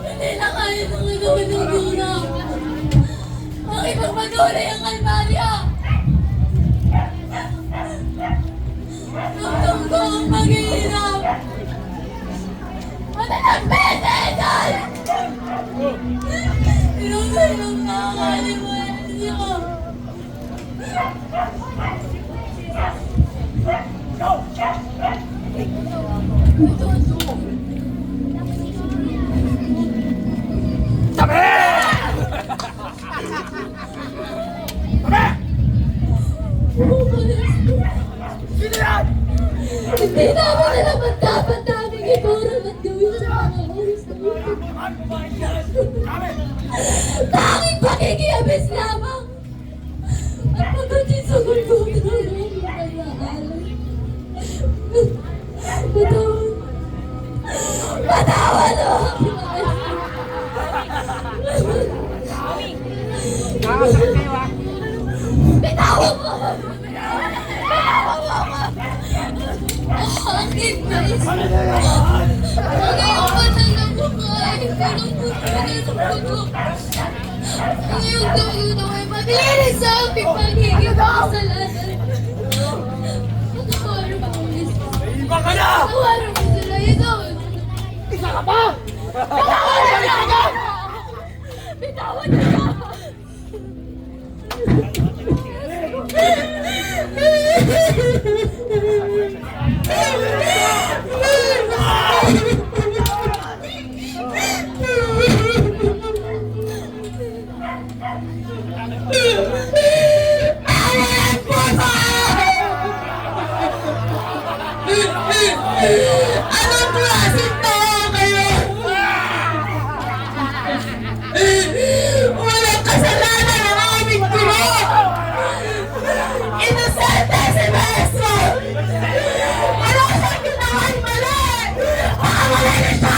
Hindi na kaya nang gawin ng guna. Bakit magpatuloy ang kalmarya? Ramdam ko ang paghihirap. Matalang beses! Pinag-inom na ang kalimutan niyo. Hindi namin alam ang dapat naming iburan at gawin sa mga oras na ito. Tanging pakikiabis lamang at pagdating sa gulgutin ng mga kanyaalay. Patawan mo ang bitawan mo! Bitawan mo ako! Bakit na isip? Ngayong batang na buhay, pinagpunta na sa puto. Ngayong tayo na may malinis sa aming pagiging kasalanan. Patawarin mo ang isa. Patawarin mo sila ito. Isa ka pa! Patawarin mo ako! Bitawan mo ako! Anong klaseng tao kayo? Walang kasalanan ang aming guro! Inosente si Beso! Wala siyang ginawang mali! Makamali nito!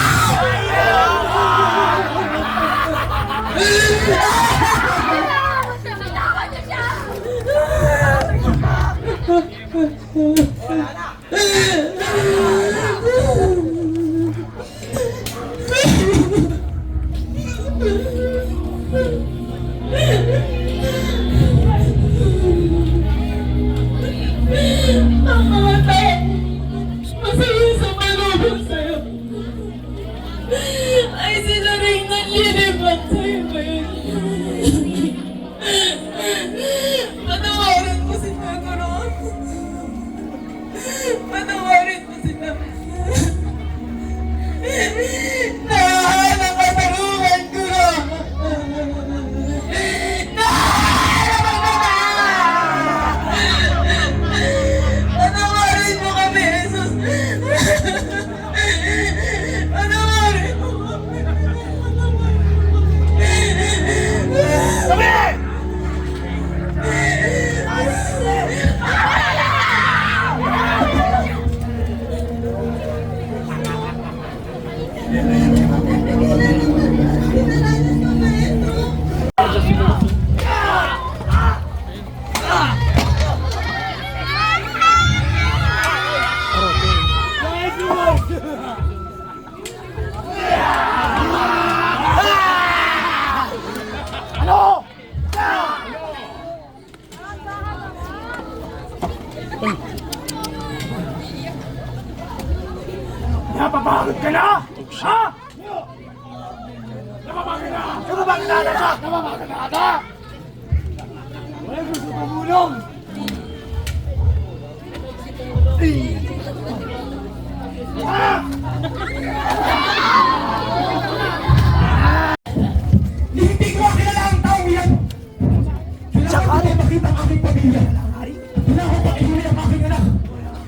Bitawan niyo siya! Ang mga tao, masaya sa malubog sa'yo. Ay sila rin nanlilipat sa'yo ngayon. Patawarin mo sila, Guro. Patawarin mo sila. Nahahanap ka sa lugan, Guro. Nahahanap ka na! Patawarin mo kami, Jesus! Patawarin mo kami! Napapagod ka na? Ha? Napapagod na? Napapagod na ata? Napapagod na ata? Wala gusto tumulong! Hindi ko kilala ang tao yan! Kailangan ko makita ang aking pamilya. Kailangan ko pakinuwi ang aking anak.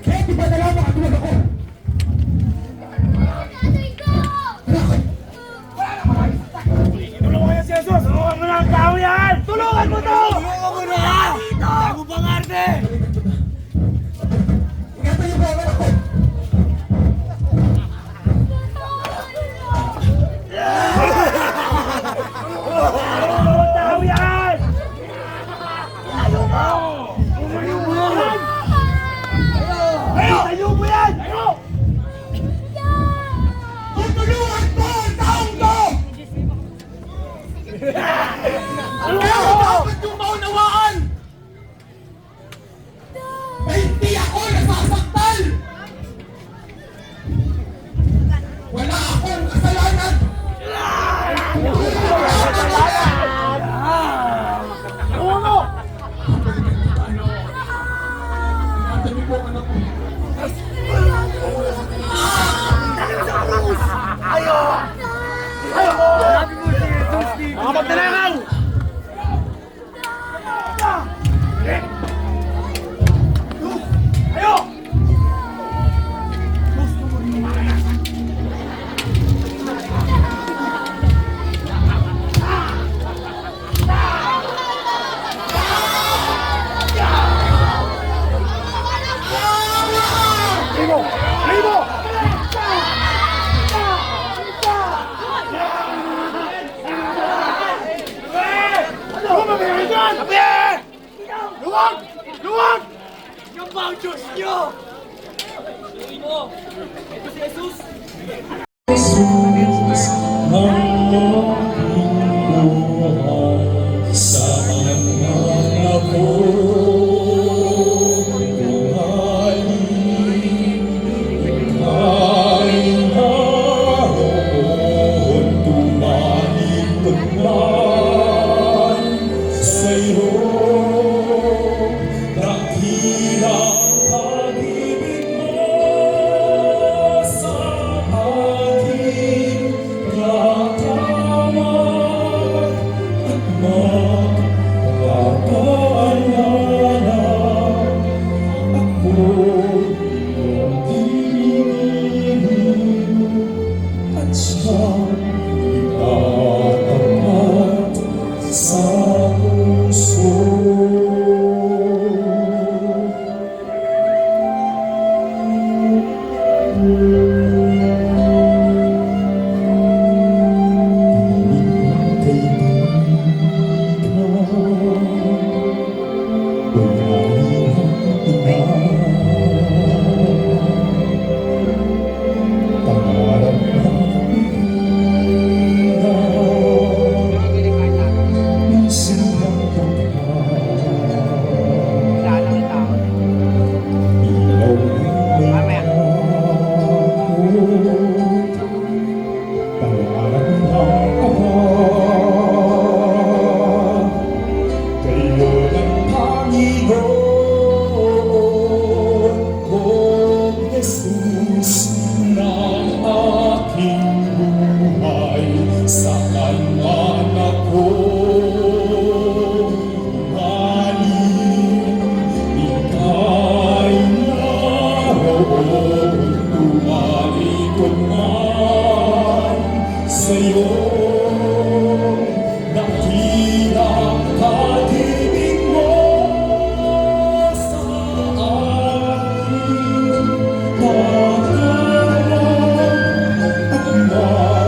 Kaya di ba na lamang ang tulad ako? Tulungan mo yan si Jesus! Tulungan mo na ang tao yan! Tulungan mo to! Tulungan mo na! Tayo mo bang arte? Ingatan niyo po ang anak ko! Tulungan mo ang tao yan! Ayaw mo! Ayaw mo yan! Ayaw mo yan! Ayaw! Tutulungan ko ang taong to! Ano Kaya mo? dapat yung maunawaan! Na hindi ako nasasaktan! Wala akong kasalanan! Ano? Ingatan niyo po ang anak ko! Mga magdanangan! Ayo! Primo! Primo! Ano ba meron dyan? Sabi! Luwag! Luwag! Yan ba ang Diyos niyo? Ito si Jesus! Sa mga ako ay naroon tumalikod man sa'yo. Dakilang pag-ibig mo sa aking katawan at magpapaalala ako'y iyong ibigin at siyang itatapat sa puso. Kayo ng Panginoon kong Jesus ng aking buhay. Saan man ako umaling, ika'y naroon tumalikod man sa'yo. Dakilang pag-ibig mo sa aking katawan at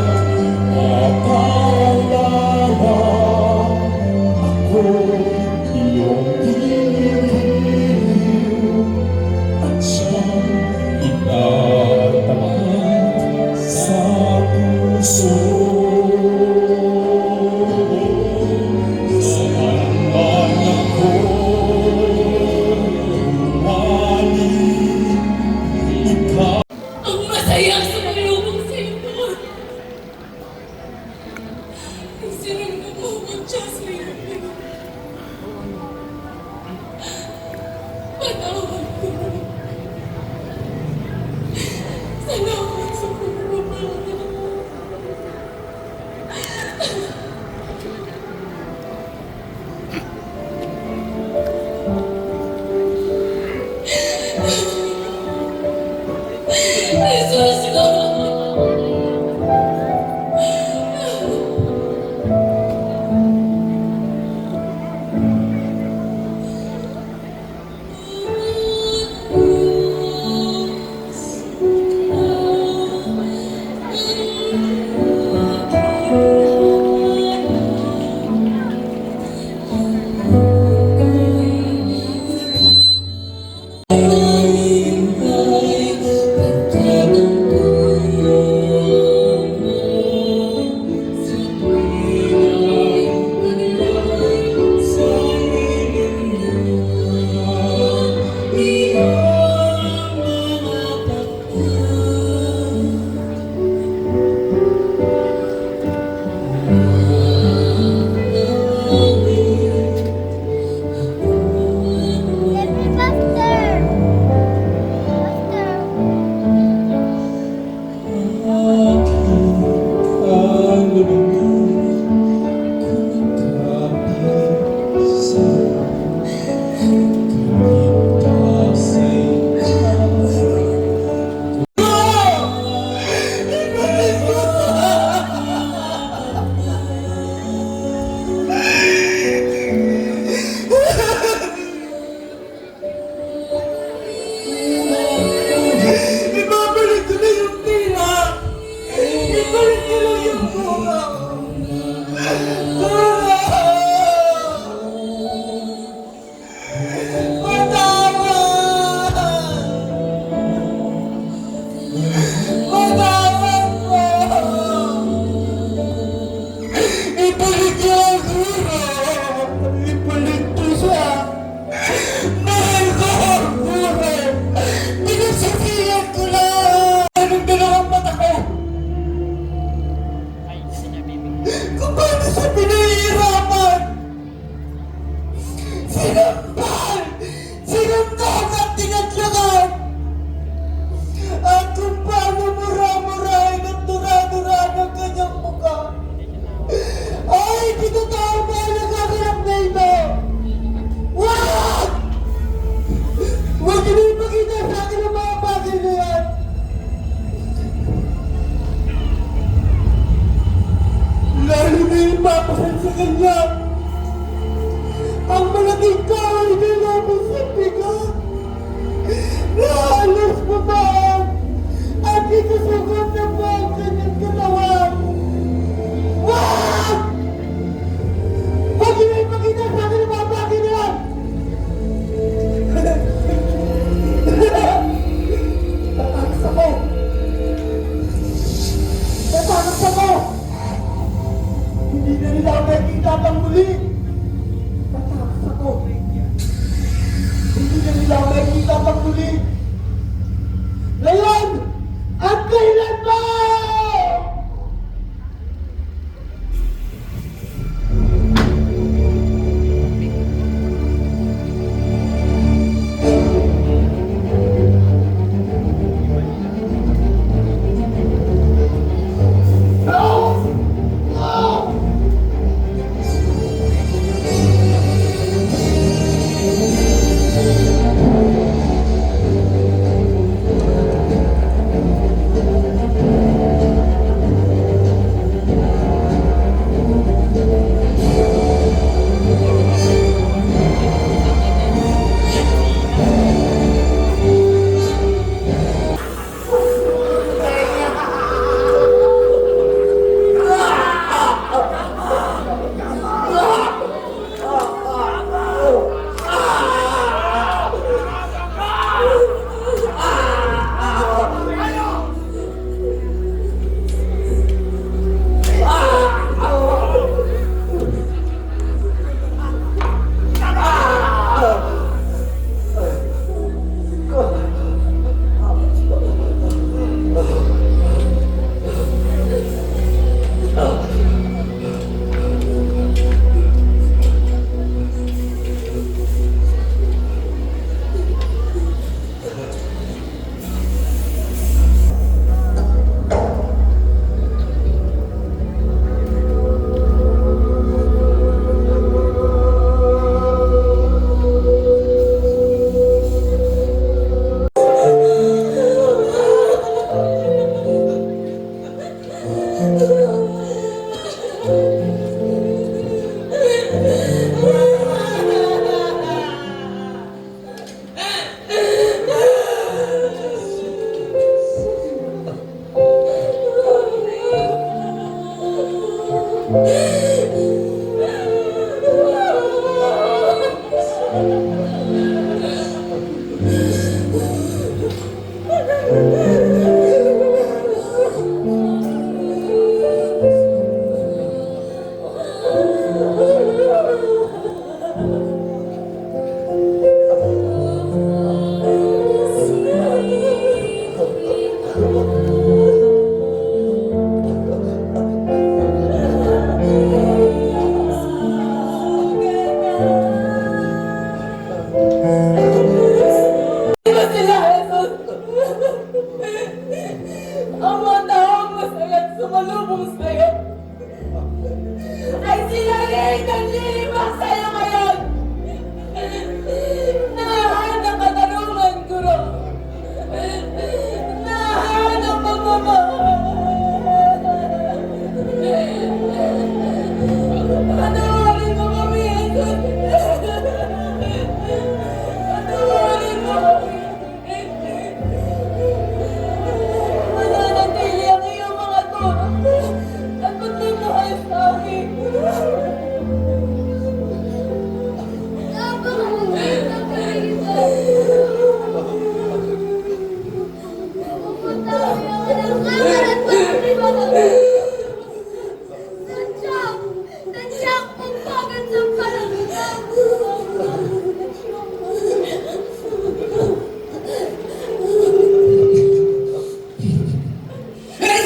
Ibalik niyo ang guro! Ibalik ko siya! Mahal ko ang guro! Pinagsasabihan ko lang! Anong dalawang mata ko? Kung paano siya pinahihirapan! Sinampal! Sinuntok at tinatlakan! At kung paano mura-murahin at dura-dura ng kanyang mukha! Ay, di totoo ba ang nagaganap na ito? Wag! Huwag niyo ipakita sa akin ang mga bagay na yan! Lalo na yung mapasan sa kanya! Ang malaking kahoy na labas sa bigat! Nahalos pa ba at itusugot na ba ang kanyang katawan? Wag! Huwag niyo ipakita sa akin ang mga bagay na yan! Tatakas ako! Tatakas ako! Hindi na nila ako nakikita pang muli! Tatakas ako! Hindi na nila ako nakikita pang muli! Ngayon! At kailan ba?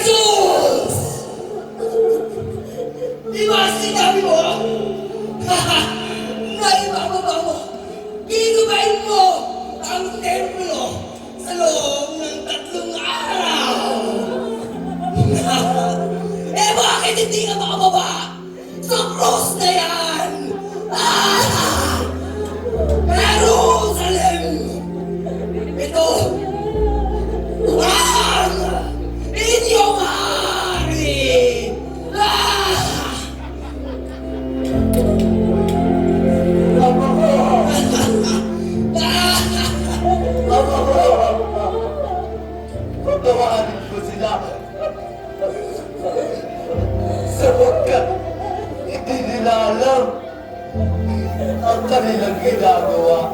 Jesus! Di ba sinabi mo? Na ibababa mo, ginubahin mo ang templo sa loob ng 3 araw! Eh bakit hindi ka makababa sa cross na yan? Jerusalem! Ito ang inyong hari! Patawarin ko sila. Sapagkat hindi nila alam ang kanilang ginagawa.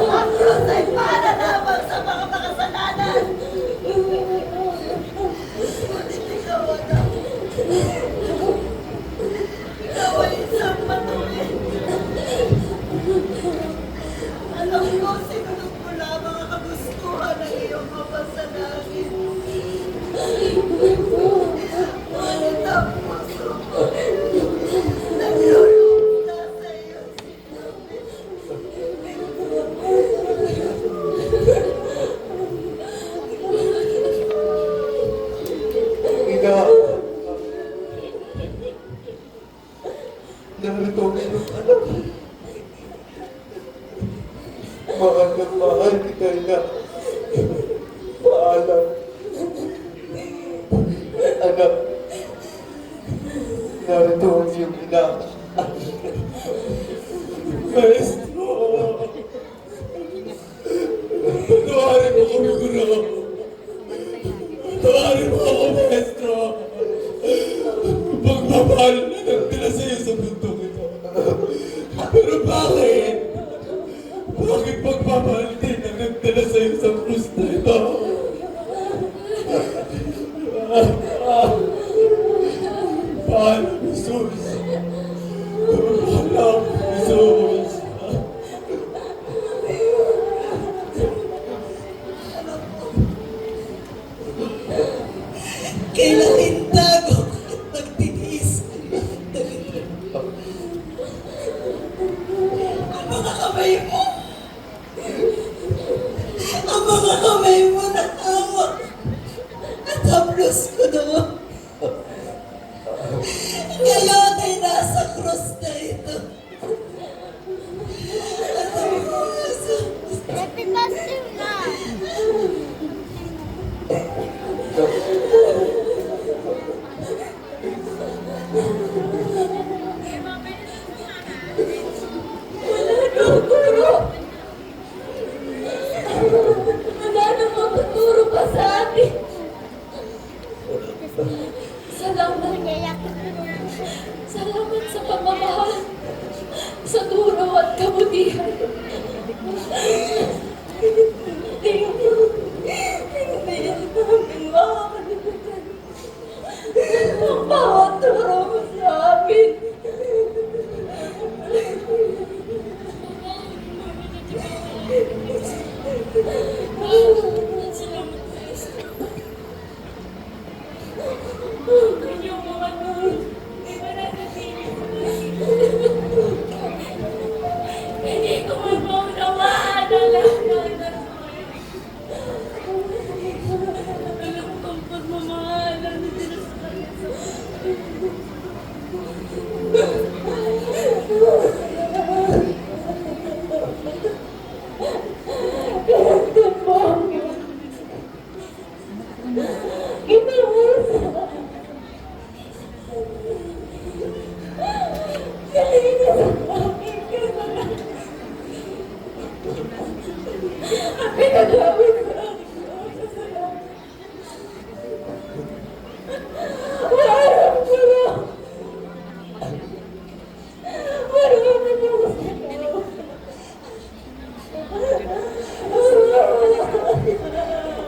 Ang krus ay para lamang sa mga makasalanan. Ikaw, anak. Ikaw ay isang matuwid. Alam ko, sinunod mo lamang ang kagustuhan ng iyong mapasalangin. Ngunit ang puso ko, naglulungga sa iyo. Ina, narito ang iyong anak. Mahal na mahal kita, ina. Paalam. Anak, narito ang iyong ina. Maestro! Patawarin mo kami, Guro. Patawarin mo ako, Maestro. Pagmamahal na nagtila sa'yo sa bundok ito. Pero bakit? Bakit pagmamahal din ang nagtila sa'yo sa krus na ito? Paalam, Jesus. Paalam, Jesus. Kailangan tago at magtitiis. Ang mga kamay mo. Ang mga kamay mo na hawak. At haplos ko doon. Ngayon ay nasa cross na ito. At ang mga Happy birthday na! Wala namang tuturo pa sa atin. Salamat sa pagmamahal, sa turo at kabutihan. Hindi namin makakalimutan ang bawat turo mo sa amin.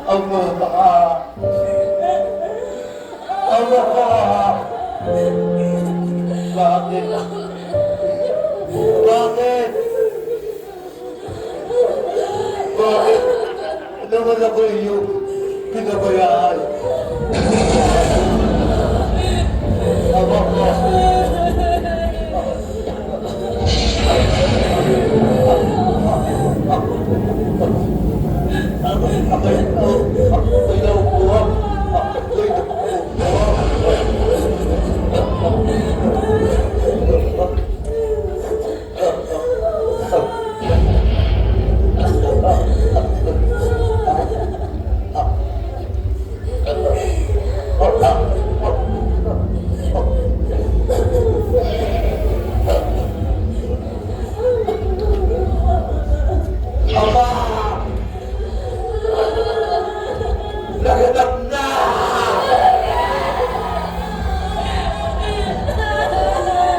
Ama ka! Ama ka! Bakit? Bakit? Bakit? Naman ako iyong pinabayaan. Ama ka! Ako'y naupuha. Ako'y Naganap na!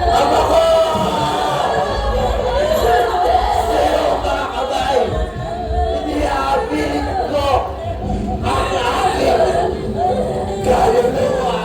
Ama ko! Sa'yo mga kamay! Hindi aapilit ko ang aking kaluluwa!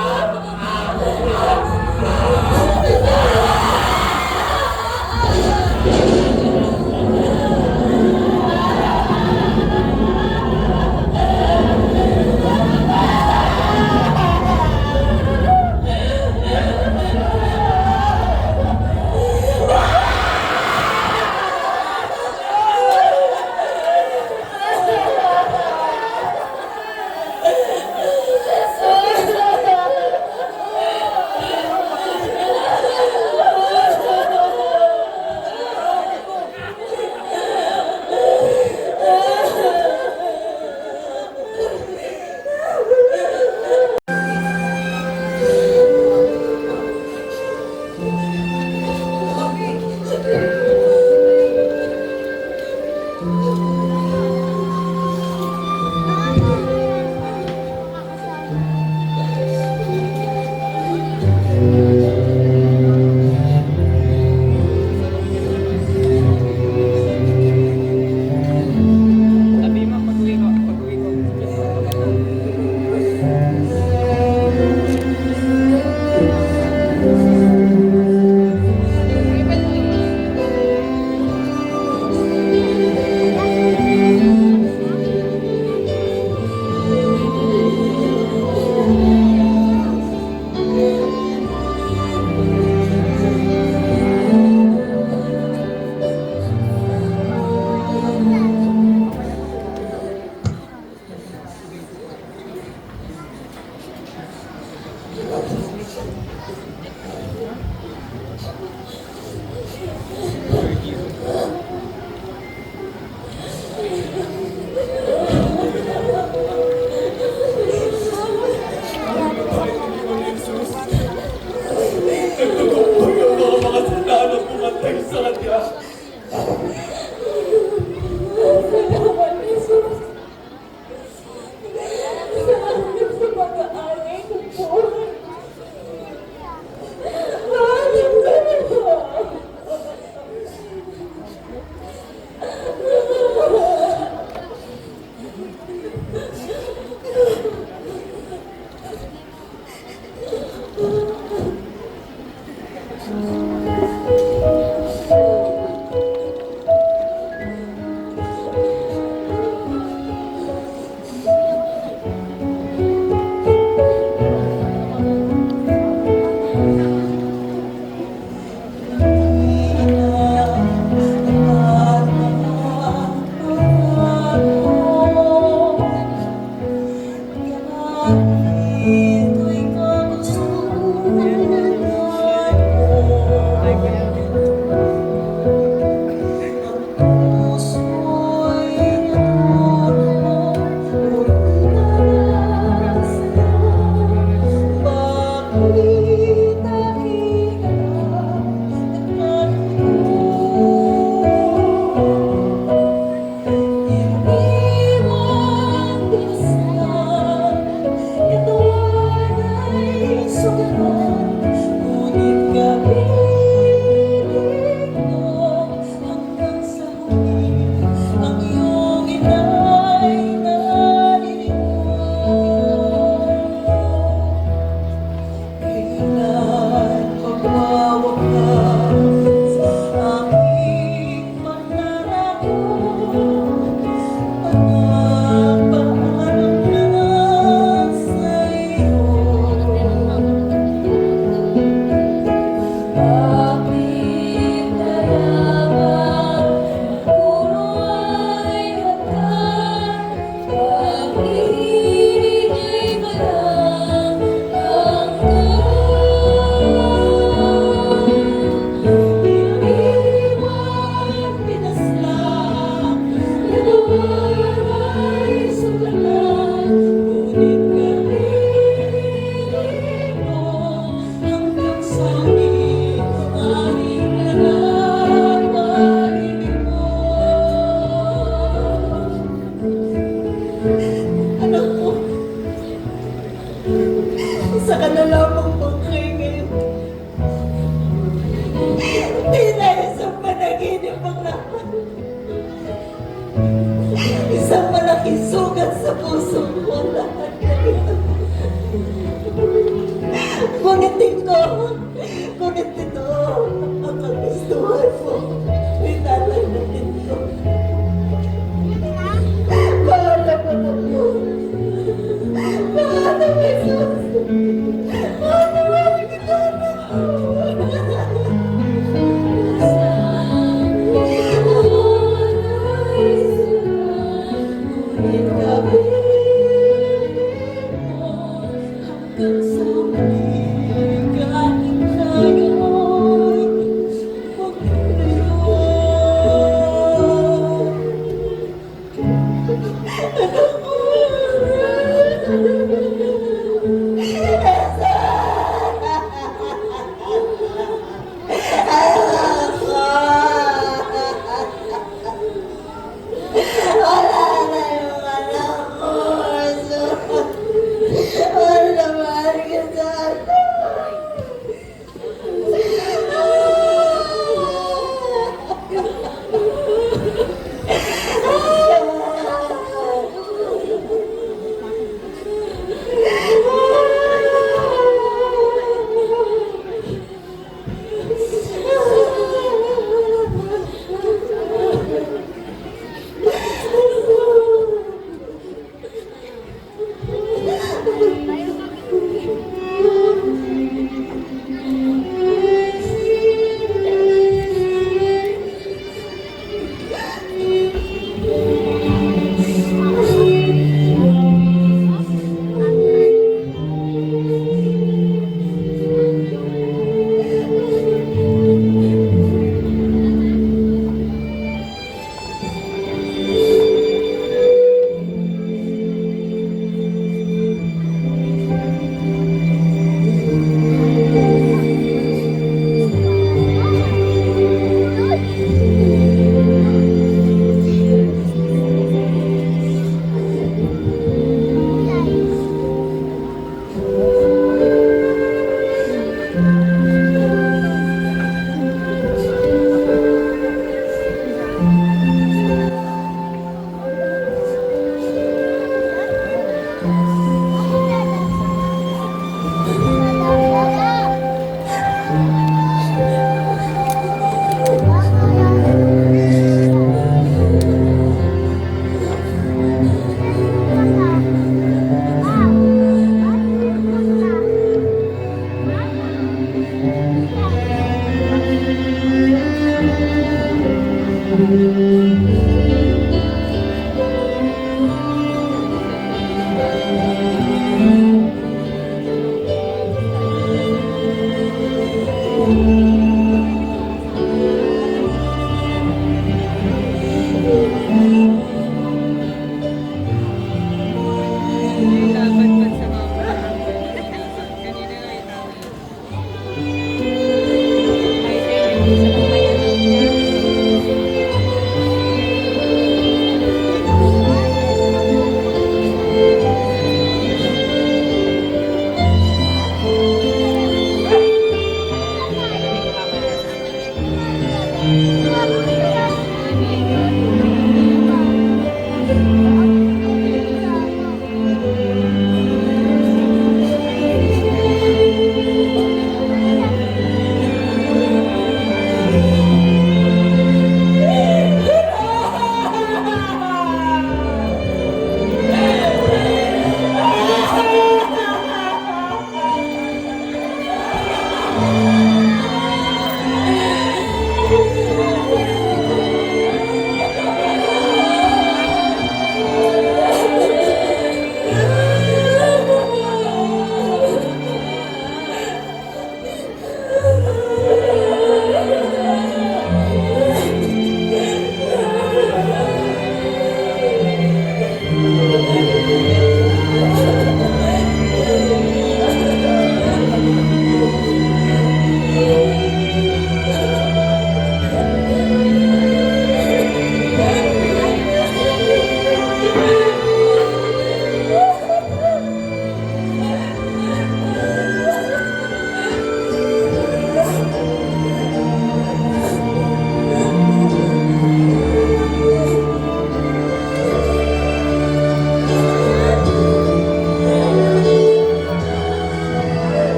Ngunit ito ang kagustuhan mo. Pinalay natin ito. Paalam mo na po. Paalam, Jesus. Paalam mo kita na po. Ngunit kami hanggang sa galing tayo.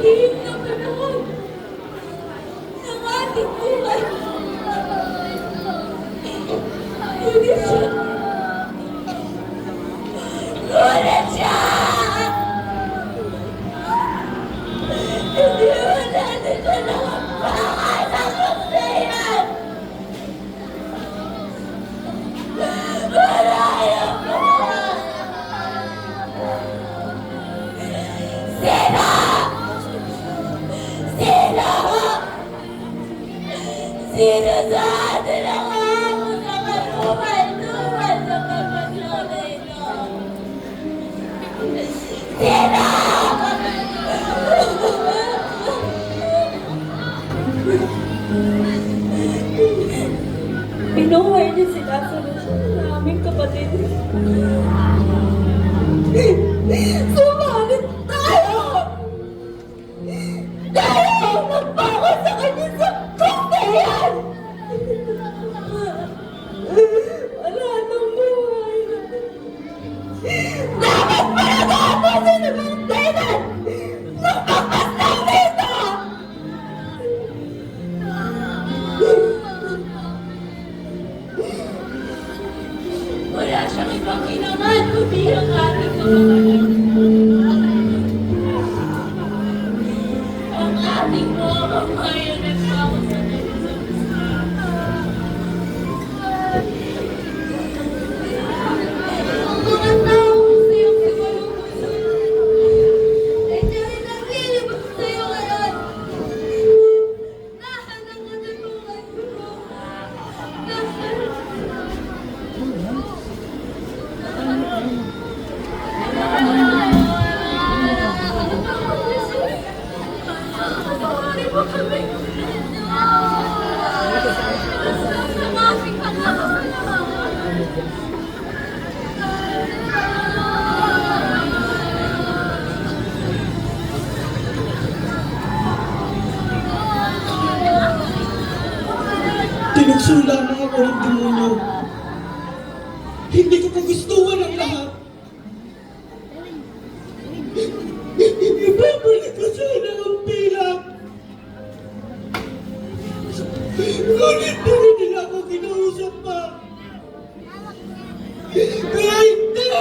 lihim na panahon ng ating buhay. Ngunit siya, hindi mo natin siya nakapangan ng kasayan. Maraya mo! Sino? Sino? Sino sa atin ang ako sa kaluman-luman sa pagpasyon na ito? Sino? Pinuhay niya si Lazarus na aming kapatid. Sumanit tayo! Tayo ang nagbawa sa kanya sa kongkayan! Wala nang buhay. Dapat panagapasin ng mga tenan! Lumabas lang dito! Wala siyang ibang kinaman kundi ang ating kapatid. Ang ating mga kabayan ay bago sa ang mga taong sa iyong sigalubusan ay dahil naglilibot sa iyo ngayon. Nasaan ang katulungan ko? Nasaan? Patawarin mo kami. Sa aming Tinugsula na ako ng demonyo. Hindi ko kagustuhan ang lahat. Ibabalik ko sana ang pilak. Ngunit hindi nila ako kinausap pa. Kaya hindi!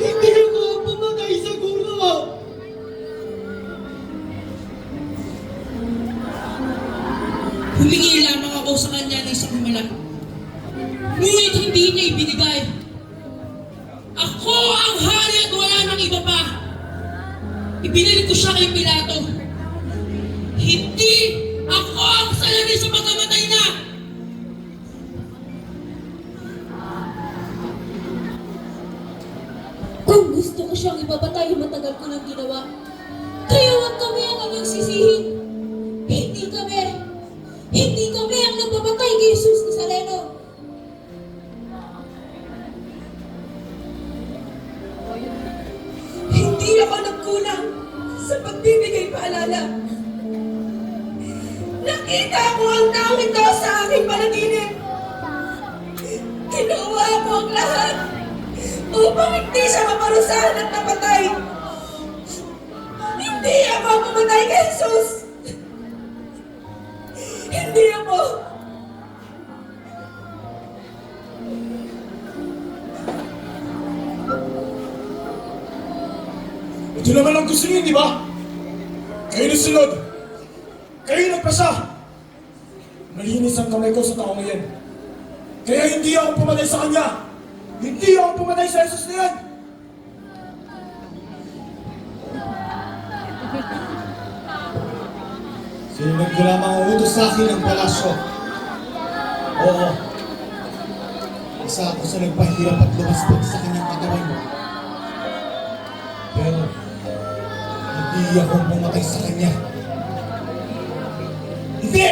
Hindi ako pumatay sa gulo. Humingi lamang ako sa kanya ng isang malak. Ngunit hindi niya ibinigay. Ako ang hari at wala nang iba pa. Ibinalik ko siya kay Pilato. Hindi ako ang salarin sa pagkamatay na. Kung gusto ko siyang ipabatay, matagal ko nang ginawa. Kaya huwag kami ang kanyang sisihin. Hindi kami ang nagpapatay kay Jesus Nazareno. Hindi ako nagkulang sa pagbibigay paalala. Nakita ko ang taong ito sa aking panaginip. Ginawa ko ang lahat upang hindi siya maparusahan at napatay. Hindi ako pumatay kay Jesus. Hindi ako. Ito naman ang gusto niyo, di ba? Kayo nasunod. Kayo nagpasa. Malinis ang kamay ko sa taong ngayon. Kaya hindi ako pumatay sa kanya. Hindi ako pumatay sa Jesus na yan. Sinunod ko lamang ang utos sa akin ng palasyo. Oo. Isa ako sa nagpahirap at lumaspag sa kanyang katawan mo. Pero, hindi ako pumatay sa kanya. Hindi!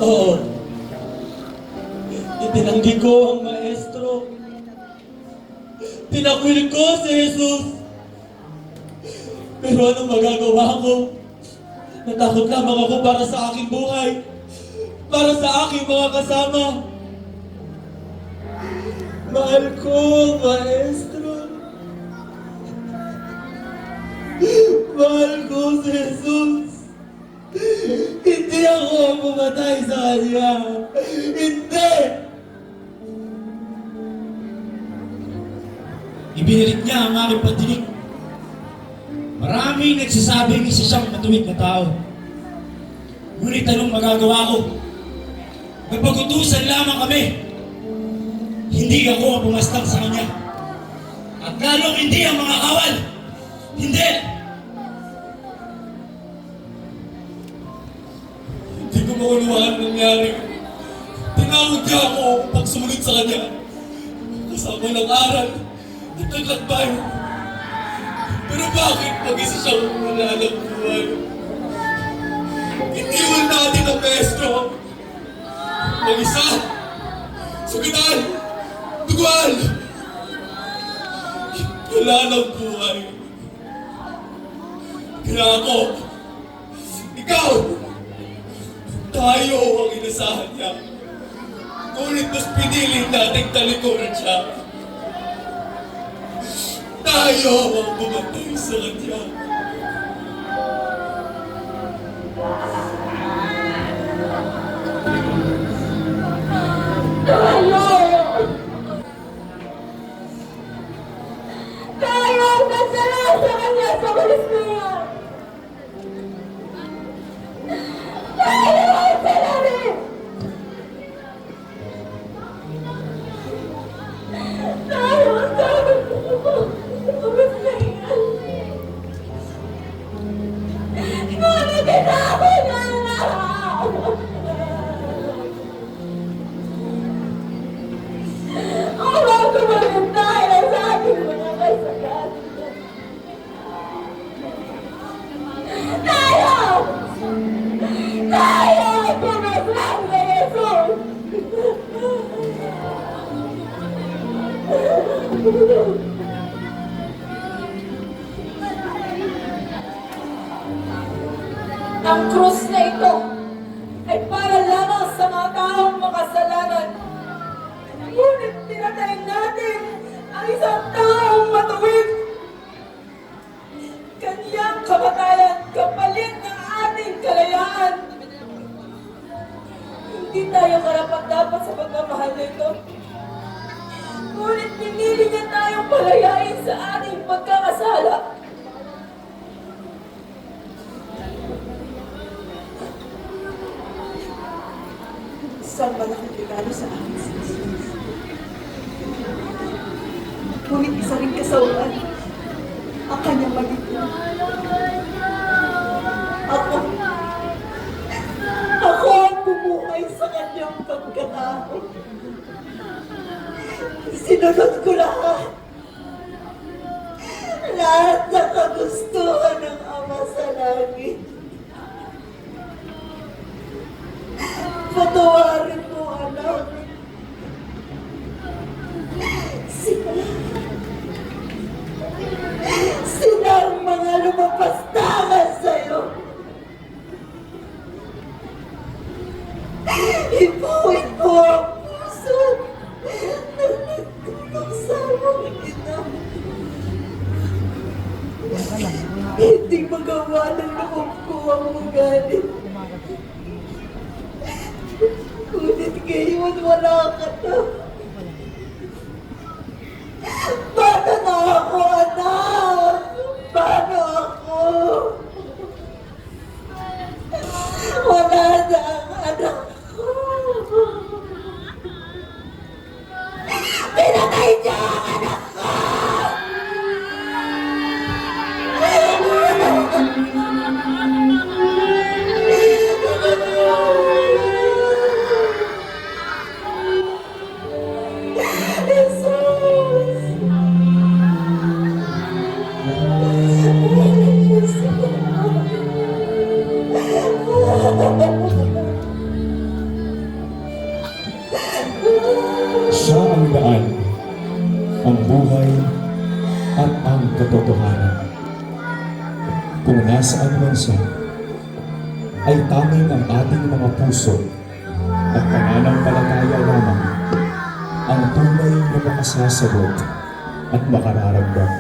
Oo. Itinanggi ko ang maestro. Tinakwil ko si Jesus. Pero anong magagawa ko? Natakot lamang ako para sa aking buhay. Para sa aking mga kasama. Mahal ko, Maestro. Mahal ko si Jesus. Hindi ako pumatay sa kanya. Hindi! Ibinirit niya ang aking pandinig. Maraming nagsasabing isa siyang matuwid na tao. Ngunit anong magagawa ko? Napagutusan lamang kami. Hindi ako ang pumastang sa kanya. At lalong hindi ang mga kawal. Hindi! Hindi ko maunawaan ang nangyari. Tinawag niya ako upang sumunod sa kanya. Kasama ng aral at naglakbay. Pero bakit pag-isa siyang wala ng buhay? Iniwan natin ang maestro. Mag-isa. Sugitan. Duguan. Wala ng buhay. Kaya ako, ikaw, tayo ang inasahan niya. Ngunit mas piniling nating talikuran siya. Tayo ang bumatay sa kanya. Tayo ang nagsala sa kanya sa walis na yan! Tayo ang salarin! Tayo ang salarin sa walis na yan! Ngunit ginawa niya ang lahat! Ako kumalit tayo sa aking mga kasagat! Tayo! Tayo ang pumaslang na Jesus! Ang krus na ito ay para lamang sa mga taong makasalanan. Ngunit tinatay natin ang isang taong matuwid. Kanyang kamatayan kapalit ng ating kalayaan. Hindi tayo karapat-dapat sa pagmamahal na ito. Ngunit pinili niya tayong palayain sa ating pagkakasala. Isang malaking regalo sa akin si Jesus. Ngunit isa rin kasawalan ang kanyang magiging. Ako ang bumuhay sa kanyang pagkatao. Sinunod ko lahat. Lahat ng kagustuhan ng Ama sa langit. Patawarin mo, anak. Sila ang mga lumapastangan sa'yo. Ipuwit mo ang puso na nagtulong sa mga ina. Hindi magawa ng loob ko ang magalit. Ngunit ngayon wala ka na. Paano na ako, anak? Paano ako? Wala na ang anak ko. Pinatay niya ang anak ko! Siya ang daan, ang buhay, at ang katotohanan. Kung nasaan man siya, ay tanging ang ating mga puso at pananampalataya lamang ang tunay na makasasagot at makararagdag.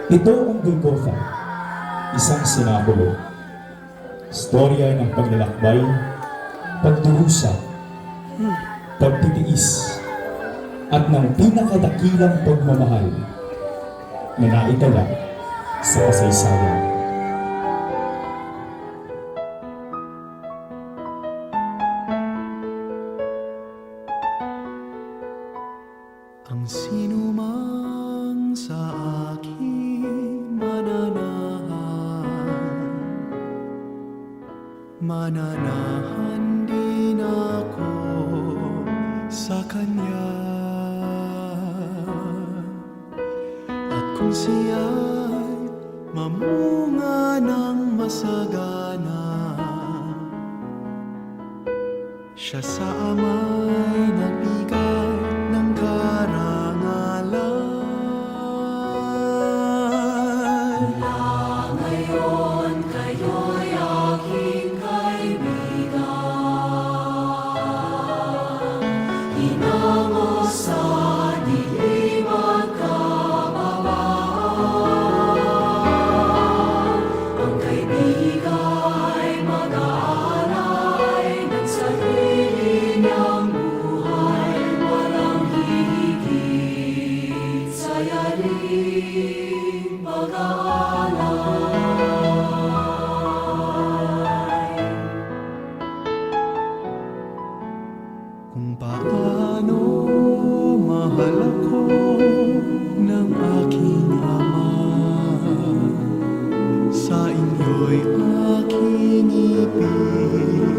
Ito ang Golgotha, isang sinapulo. Istorya ng paglalakbay, pagdurusa, pagtitiis, at ng pinakadakilang pagmamahal na naitala sa kasaysayan. Ang sinumang sa akin mananahan din ako sa Kanya. At kung siya'y mamunga ng masagana, siya sa Ama'y nagbigay ng karangalan. Mula ngayon kayo'y aking kaibigan, inango sa dilim at kababaan. Ang kaibiga'y mag-aalay ng sarili niyang buhay, walang hihigit sa yaring pag-aalay. Kung paano mahal ako ng aking Ama, sa inyo'y aking ibig